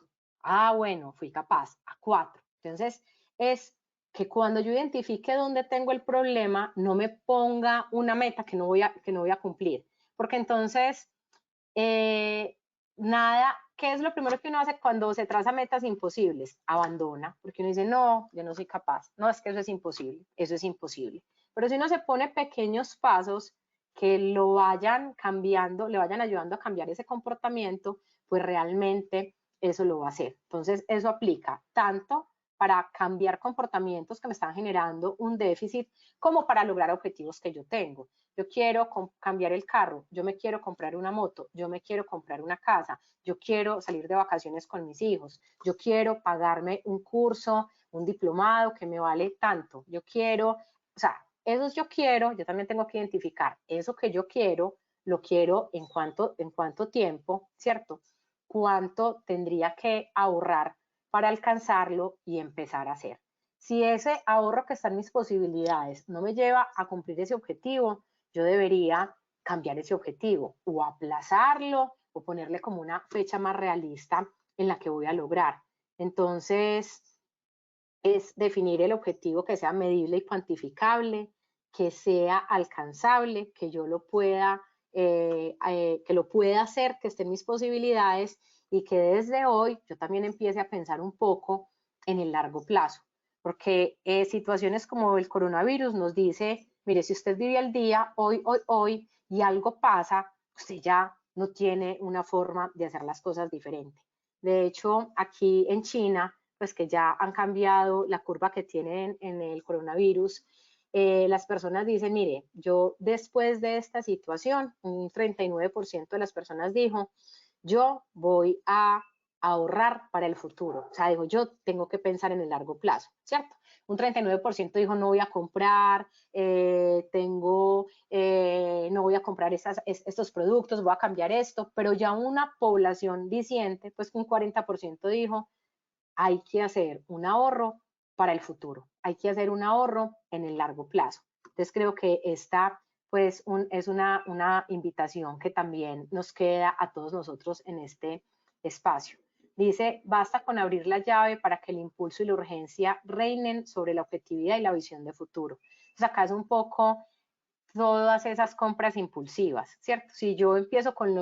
Bueno, fui capaz, a 4. Entonces, es que cuando yo identifique dónde tengo el problema, no me ponga una meta que no voy a cumplir. Porque entonces, nada, ¿qué es lo primero que uno hace cuando se traza metas imposibles? Abandona, porque uno dice, no, yo no soy capaz. No, es que eso es imposible, eso es imposible. Pero si uno se pone pequeños pasos que lo vayan cambiando, le vayan ayudando a cambiar ese comportamiento, pues realmente eso lo va a hacer. Entonces, eso aplica tanto para cambiar comportamientos que me están generando un déficit, como para lograr objetivos que yo tengo. Yo quiero cambiar el carro, yo me quiero comprar una moto, yo me quiero comprar una casa, yo quiero salir de vacaciones con mis hijos, yo quiero pagarme un curso, un diplomado que me vale tanto, yo quiero, o sea, eso es yo quiero, yo también tengo que identificar eso que yo quiero, lo quiero en cuánto tiempo, ¿cierto? Cuánto tendría que ahorrar para alcanzarlo y empezar a hacer. Si ese ahorro que está en mis posibilidades no me lleva a cumplir ese objetivo, yo debería cambiar ese objetivo o aplazarlo o ponerle como una fecha más realista en la que voy a lograr. Entonces, es definir el objetivo que sea medible y cuantificable, que sea alcanzable, que yo lo pueda, que lo pueda hacer, que esté en mis posibilidades y que desde hoy yo también empiece a pensar un poco en el largo plazo. Porque situaciones como el coronavirus nos dice, mire, si usted vive al día, hoy, y algo pasa, usted ya no tiene una forma de hacer las cosas diferente. De hecho, aquí en China, pues que ya han cambiado la curva que tienen en el coronavirus, las personas dicen, mire, yo después de esta situación, un 39% de las personas dijo, yo voy a ahorrar para el futuro. O sea, dijo, yo tengo que pensar en el largo plazo, ¿cierto? Un 39% dijo, no voy a comprar, no voy a comprar estos productos, voy a cambiar esto, pero ya una población diciente, pues un 40% dijo, hay que hacer un ahorro para el futuro, hay que hacer un ahorro en el largo plazo. Entonces creo que esta pues es una invitación que también nos queda a todos nosotros en este espacio. Dice, basta con abrir la llave para que el impulso y la urgencia reinen sobre la objetividad y la visión de futuro. Entonces acá es un poco todas esas compras impulsivas, ¿cierto? Si yo empiezo con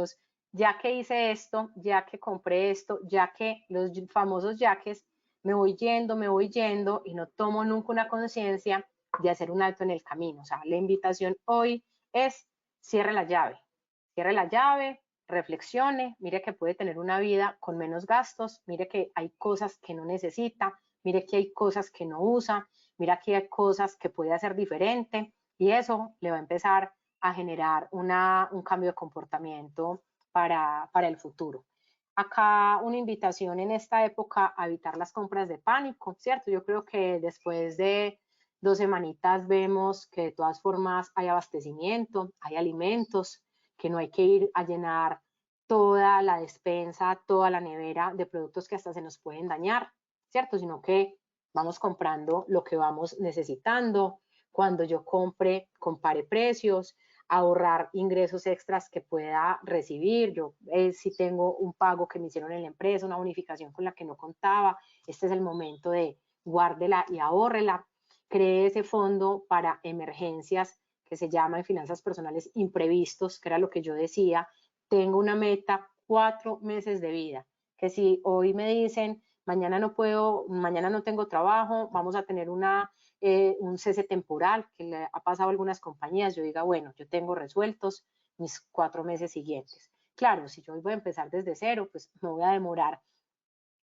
ya que hice esto, ya que compré esto, ya que los famosos yaques, me voy yendo y no tomo nunca una conciencia de hacer un alto en el camino. O sea, la invitación hoy es cierre la llave, reflexione, mire que puede tener una vida con menos gastos, mire que hay cosas que no necesita, mire que hay cosas que no usa, mira que hay cosas que puede hacer diferente y eso le va a empezar a generar un cambio de comportamiento para el futuro. Acá una invitación en esta época a evitar las compras de pánico, ¿cierto? Yo creo que después de 2 semanitas vemos que de todas formas hay abastecimiento, hay alimentos, que no hay que ir a llenar toda la despensa, toda la nevera de productos que hasta se nos pueden dañar, ¿cierto? Sino que vamos comprando lo que vamos necesitando. Cuando yo compare precios, ahorrar ingresos extras que pueda recibir. Yo si tengo un pago que me hicieron en la empresa, una bonificación con la que no contaba, este es el momento de guárdela y ahórrela. cree ese fondo para emergencias que se llama en finanzas personales imprevistos, que era lo que yo decía. Tengo una meta, 4 meses de vida, que si hoy me dicen, mañana no puedo, mañana no tengo trabajo, vamos a tener un cese temporal, que le ha pasado a algunas compañías, yo diga, bueno, yo tengo resueltos mis 4 meses siguientes. Claro, si yo voy a empezar desde cero, pues me voy a demorar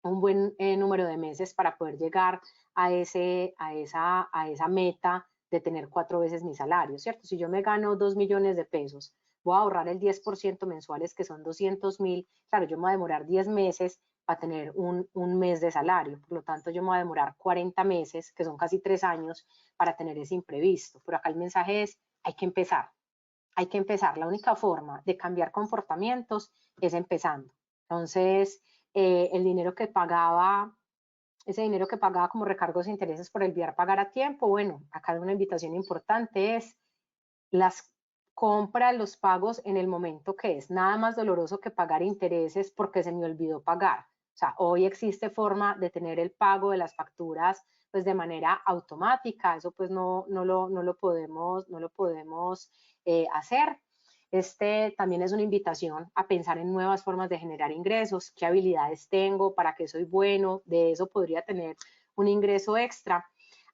un buen número de meses para poder llegar a esa meta de tener 4 veces mi salario, ¿cierto? Si yo me gano 2 millones de pesos, voy a ahorrar el 10% mensuales, que son 200.000, claro, yo me voy a demorar 10 meses para tener un mes de salario, por lo tanto yo me voy a demorar 40 meses, que son casi 3 años, para tener ese imprevisto. Pero acá el mensaje es, hay que empezar, hay que empezar. La única forma de cambiar comportamientos es empezando. Entonces, el dinero que pagaba, ese dinero que pagaba como recargos e intereses por olvidar pagar a tiempo, bueno, acá una invitación importante es las compras, los pagos en el momento que es. Nada más doloroso que pagar intereses porque se me olvidó pagar. O sea, hoy existe forma de tener el pago de las facturas pues de manera automática, eso pues no lo podemos hacer. También es una invitación a pensar en nuevas formas de generar ingresos, qué habilidades tengo, para qué soy bueno, de eso podría tener un ingreso extra.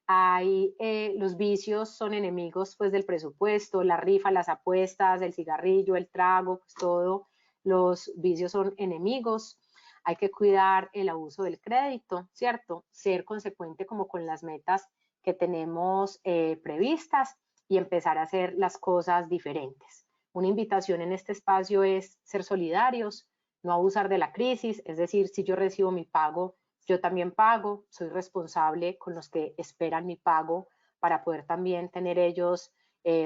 Los vicios son enemigos pues del presupuesto, la rifa, las apuestas, el cigarrillo, el trago, pues todo, los vicios son enemigos. Hay que cuidar el abuso del crédito, ¿cierto? Ser consecuente como con las metas que tenemos previstas y empezar a hacer las cosas diferentes. Una invitación en este espacio es ser solidarios, no abusar de la crisis, es decir, si yo recibo mi pago, yo también pago, soy responsable con los que esperan mi pago para poder también tener ellos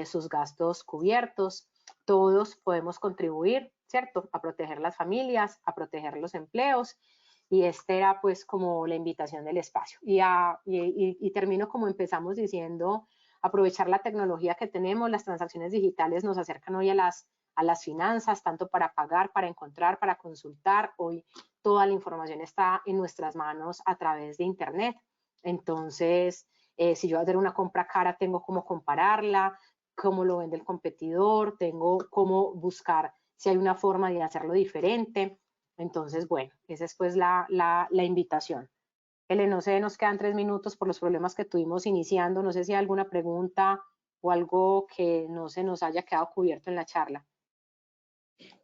sus gastos cubiertos. Todos podemos contribuir, ¿cierto?, a proteger las familias, a proteger los empleos, y era pues como la invitación del espacio. Y termino como empezamos diciendo, aprovechar la tecnología que tenemos, las transacciones digitales nos acercan hoy a las finanzas, tanto para pagar, para encontrar, para consultar. Hoy toda la información está en nuestras manos a través de Internet. Entonces, si yo voy a hacer una compra cara, tengo cómo compararla, cómo lo vende el competidor, tengo cómo buscar si hay una forma de hacerlo diferente. Entonces, bueno, esa es pues la invitación. Ele, no sé, nos quedan 3 minutos por los problemas que tuvimos iniciando. No sé si hay alguna pregunta o algo que no se nos haya quedado cubierto en la charla.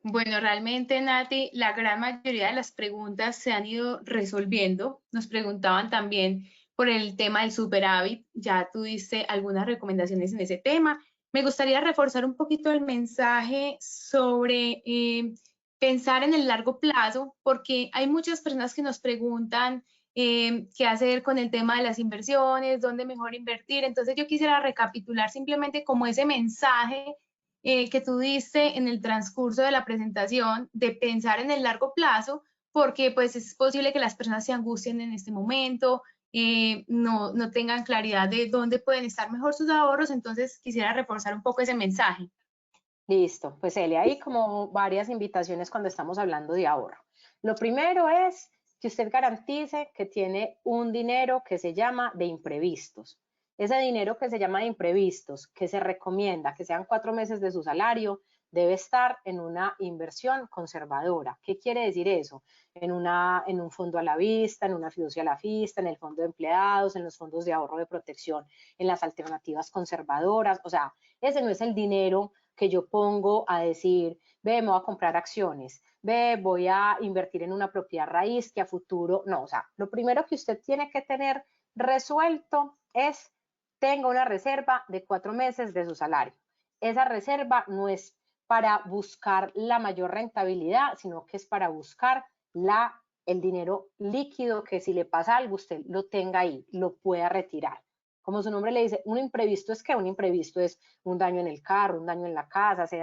Bueno, realmente, Nati, la gran mayoría de las preguntas se han ido resolviendo. Nos preguntaban también por el tema del superávit. Ya tú diste algunas recomendaciones en ese tema. Me gustaría reforzar un poquito el mensaje sobre pensar en el largo plazo, porque hay muchas personas que nos preguntan qué hacer con el tema de las inversiones, dónde mejor invertir. Entonces, yo quisiera recapitular simplemente como ese mensaje que tú diste en el transcurso de la presentación de pensar en el largo plazo, porque pues es posible que las personas se angustien en este momento, no tengan claridad de dónde pueden estar mejor sus ahorros. Entonces quisiera reforzar un poco ese mensaje. Listo, pues Eli, hay como varias invitaciones cuando estamos hablando de ahorro. Lo primero es que usted garantice que tiene un dinero que se llama de imprevistos. Ese dinero que se llama de imprevistos, que se recomienda que sean 4 meses de su salario, debe estar en una inversión conservadora. ¿Qué quiere decir eso? En un fondo a la vista, en una fiducia a la vista, en el fondo de empleados, en los fondos de ahorro de protección, en las alternativas conservadoras. O sea, ese no es el dinero que yo pongo a decir, ve, me voy a comprar acciones, ve, voy a invertir en una propiedad raíz que a futuro, no, o sea, lo primero que usted tiene que tener resuelto es, tenga una reserva de 4 meses de su salario. Esa reserva no es para buscar la mayor rentabilidad, sino que es para buscar el dinero líquido, que si le pasa algo, usted lo tenga ahí, lo pueda retirar. Como su nombre le dice, un imprevisto es que un imprevisto es un daño en el carro, un daño en la casa, se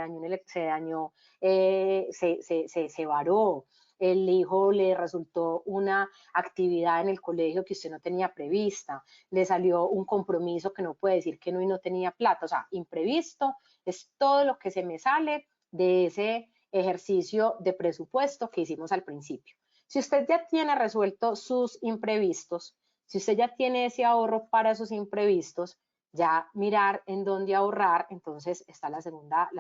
varó, el hijo le resultó una actividad en el colegio que usted no tenía prevista, le salió un compromiso que no puede decir que no y no tenía plata. O sea, imprevisto es todo lo que se me sale de ese ejercicio de presupuesto que hicimos al principio. Si usted ya tiene resuelto sus imprevistos, Si usted ya tiene ese ahorro para esos imprevistos, ya mirar en dónde ahorrar, entonces está la segunda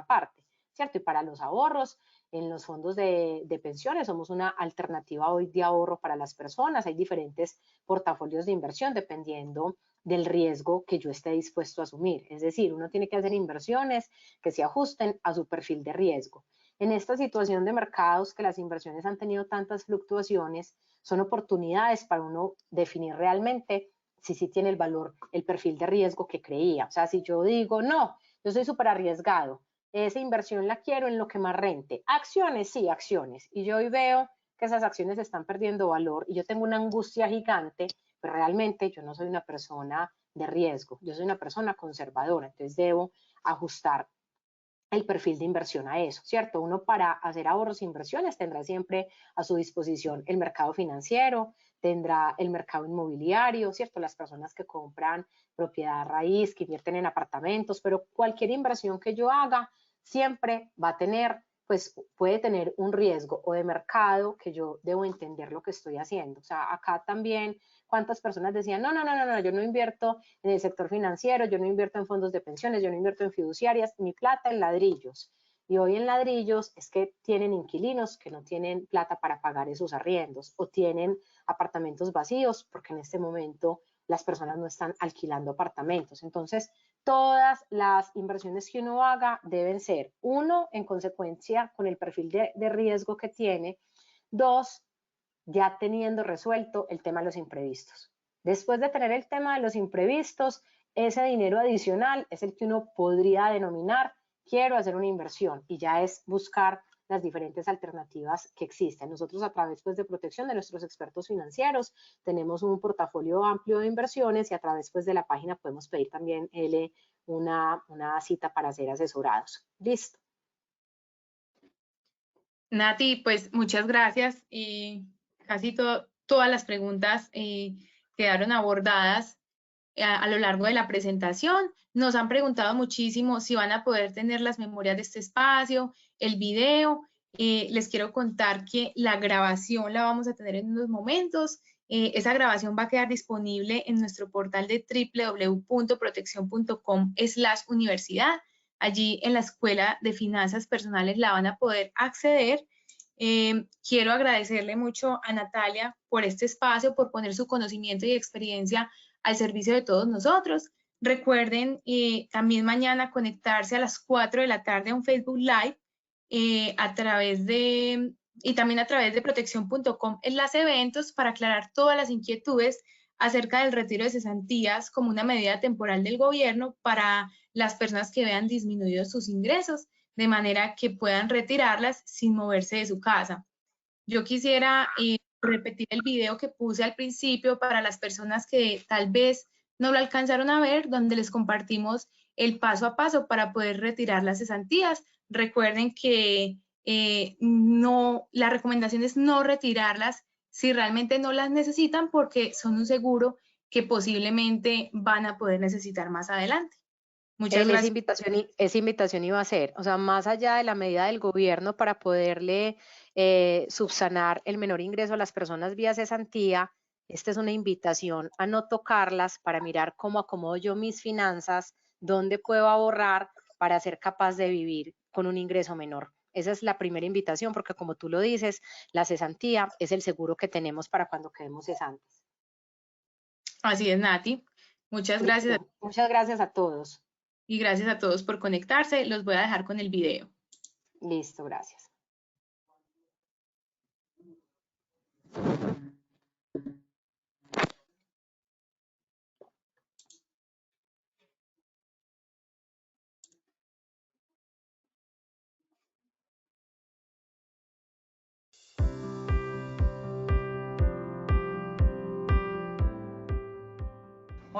parte, ¿cierto? Y para los ahorros, en los fondos de pensiones somos una alternativa hoy de ahorro para las personas. Hay diferentes portafolios de inversión dependiendo del riesgo que yo esté dispuesto a asumir. Es decir, uno tiene que hacer inversiones que se ajusten a su perfil de riesgo. En esta situación de mercados que las inversiones han tenido tantas fluctuaciones, son oportunidades para uno definir realmente si sí tiene el valor, el perfil de riesgo que creía. O sea, si yo digo, no, yo soy súper arriesgado, esa inversión la quiero en lo que más rente. Acciones, sí, acciones. Y yo hoy veo que esas acciones están perdiendo valor y yo tengo una angustia gigante, pero realmente yo no soy una persona de riesgo, yo soy una persona conservadora, entonces debo ajustar el perfil de inversión a eso, ¿cierto? Uno para hacer ahorros e inversiones tendrá siempre a su disposición el mercado financiero, tendrá el mercado inmobiliario, ¿cierto? Las personas que compran propiedad raíz, que invierten en apartamentos, pero cualquier inversión que yo haga siempre va a tener, pues puede tener un riesgo o de mercado que yo debo entender lo que estoy haciendo. O sea, acá también cuántas personas decían, no, yo no invierto en el sector financiero, yo no invierto en fondos de pensiones, yo no invierto en fiduciarias, mi plata en ladrillos. Y hoy en ladrillos es que tienen inquilinos que no tienen plata para pagar esos arriendos o tienen apartamentos vacíos porque en este momento las personas no están alquilando apartamentos. Entonces, todas las inversiones que uno haga deben ser, uno, en consecuencia con el perfil de riesgo que tiene, dos, ya teniendo resuelto el tema de los imprevistos. Después de tener el tema de los imprevistos, ese dinero adicional es el que uno podría denominar quiero hacer una inversión y ya es buscar las diferentes alternativas que existen. Nosotros a través pues, de protección de nuestros expertos financieros tenemos un portafolio amplio de inversiones y a través pues, de la página podemos pedir también una cita para ser asesorados. Listo. Nati, pues muchas gracias. Casi todas las preguntas quedaron abordadas a lo largo de la presentación. Nos han preguntado muchísimo si van a poder tener las memorias de este espacio, el video. Les quiero contar que la grabación la vamos a tener en unos momentos. Esa grabación va a quedar disponible en nuestro portal de www.proteccion.com/universidad. Allí en la Escuela de Finanzas Personales la van a poder acceder. Quiero agradecerle mucho a Natalia por este espacio, por poner su conocimiento y experiencia al servicio de todos nosotros. Recuerden también mañana conectarse a las 4 de la tarde a un Facebook Live y también a través de proteccion.com en las eventos para aclarar todas las inquietudes acerca del retiro de cesantías como una medida temporal del gobierno para las personas que vean disminuidos sus ingresos, de manera que puedan retirarlas sin moverse de su casa. Yo quisiera repetir el video que puse al principio para las personas que tal vez no lo alcanzaron a ver, donde les compartimos el paso a paso para poder retirar las cesantías. Recuerden que la recomendación es no retirarlas si realmente no las necesitan porque son un seguro que posiblemente van a poder necesitar más adelante. Muchas gracias. Esa invitación iba a ser, o sea, más allá de la medida del gobierno para poderle subsanar el menor ingreso a las personas vía cesantía, esta es una invitación a no tocarlas para mirar cómo acomodo yo mis finanzas, dónde puedo ahorrar para ser capaz de vivir con un ingreso menor. Esa es la primera invitación porque como tú lo dices, la cesantía es el seguro que tenemos para cuando quedemos cesantes. Así es, Nati. Muchas gracias. Muchas gracias a todos. Y gracias a todos por conectarse. Los voy a dejar con el video. Listo, gracias.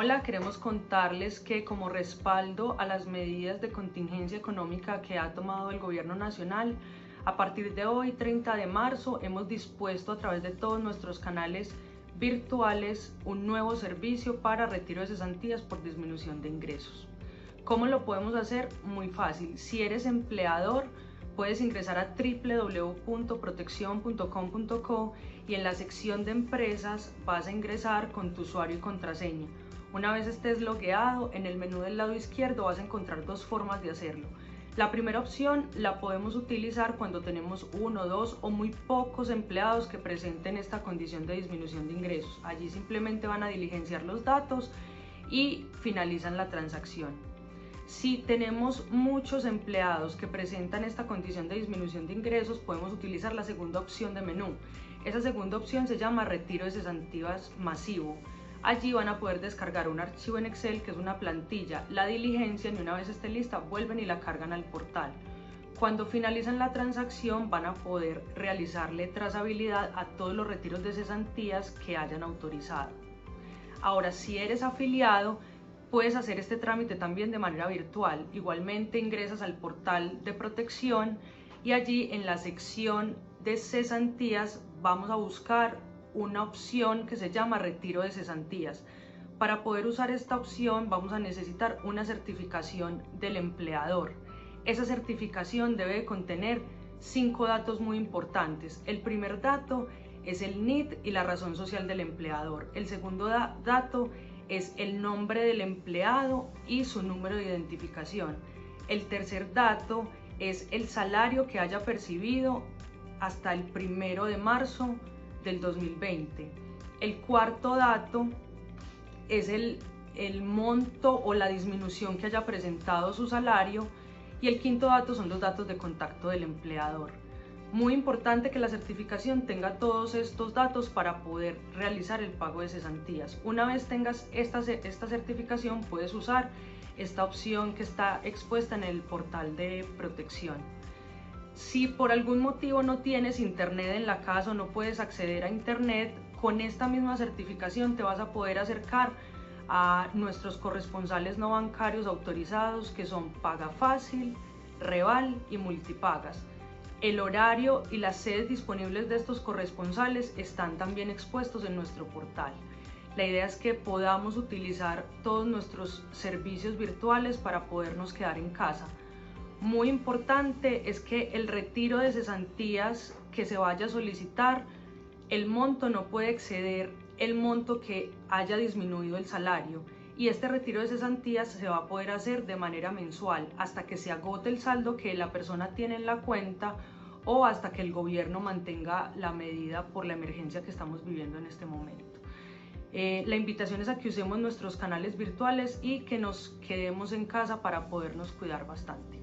Hola, queremos contarles que como respaldo a las medidas de contingencia económica que ha tomado el Gobierno Nacional, a partir de hoy, 30 de marzo, hemos dispuesto a través de todos nuestros canales virtuales un nuevo servicio para retiro de cesantías por disminución de ingresos. ¿Cómo lo podemos hacer? Muy fácil. Si eres empleador, puedes ingresar a www.proteccion.com.co y en la sección de empresas vas a ingresar con tu usuario y contraseña. Una vez estés logueado, en el menú del lado izquierdo vas a encontrar dos formas de hacerlo. La primera opción la podemos utilizar cuando tenemos 1, 2 o muy pocos empleados que presenten esta condición de disminución de ingresos. Allí simplemente van a diligenciar los datos y finalizan la transacción. Si tenemos muchos empleados que presentan esta condición de disminución de ingresos, podemos utilizar la segunda opción de menú. Esa segunda opción se llama retiro de cesantías masivo. Allí van a poder descargar un archivo en Excel que es una plantilla, la diligencian y una vez esté lista vuelven y la cargan al portal. Cuando finalizan la transacción van a poder realizarle trazabilidad a todos los retiros de cesantías que hayan autorizado. Ahora, si eres afiliado, puedes hacer este trámite también de manera virtual. Igualmente ingresas al portal de protección y allí en la sección de cesantías vamos a buscar una opción que se llama retiro de cesantías. Para poder usar esta opción vamos a necesitar una certificación del empleador. Esa certificación debe contener 5 datos muy importantes. El primer dato es el NID y la razón social del empleador. El segundo dato es el nombre del empleado y su número de identificación. El tercer dato es el salario que haya percibido hasta el 1 de marzo del 2020. El cuarto dato es el monto o la disminución que haya presentado su salario y el quinto dato son los datos de contacto del empleador. Muy importante que la certificación tenga todos estos datos para poder realizar el pago de cesantías. Una vez tengas esta certificación puedes usar esta opción que está expuesta en el portal de protección. Si por algún motivo no tienes internet en la casa o no puedes acceder a internet, con esta misma certificación te vas a poder acercar a nuestros corresponsales no bancarios autorizados que son Pagafácil, Reval y Multipagas. El horario y las sedes disponibles de estos corresponsales están también expuestos en nuestro portal. La idea es que podamos utilizar todos nuestros servicios virtuales para podernos quedar en casa. Muy importante es que el retiro de cesantías que se vaya a solicitar, el monto no puede exceder el monto que haya disminuido el salario y este retiro de cesantías se va a poder hacer de manera mensual hasta que se agote el saldo que la persona tiene en la cuenta o hasta que el gobierno mantenga la medida por la emergencia que estamos viviendo en este momento. La invitación es a que usemos nuestros canales virtuales y que nos quedemos en casa para podernos cuidar bastante.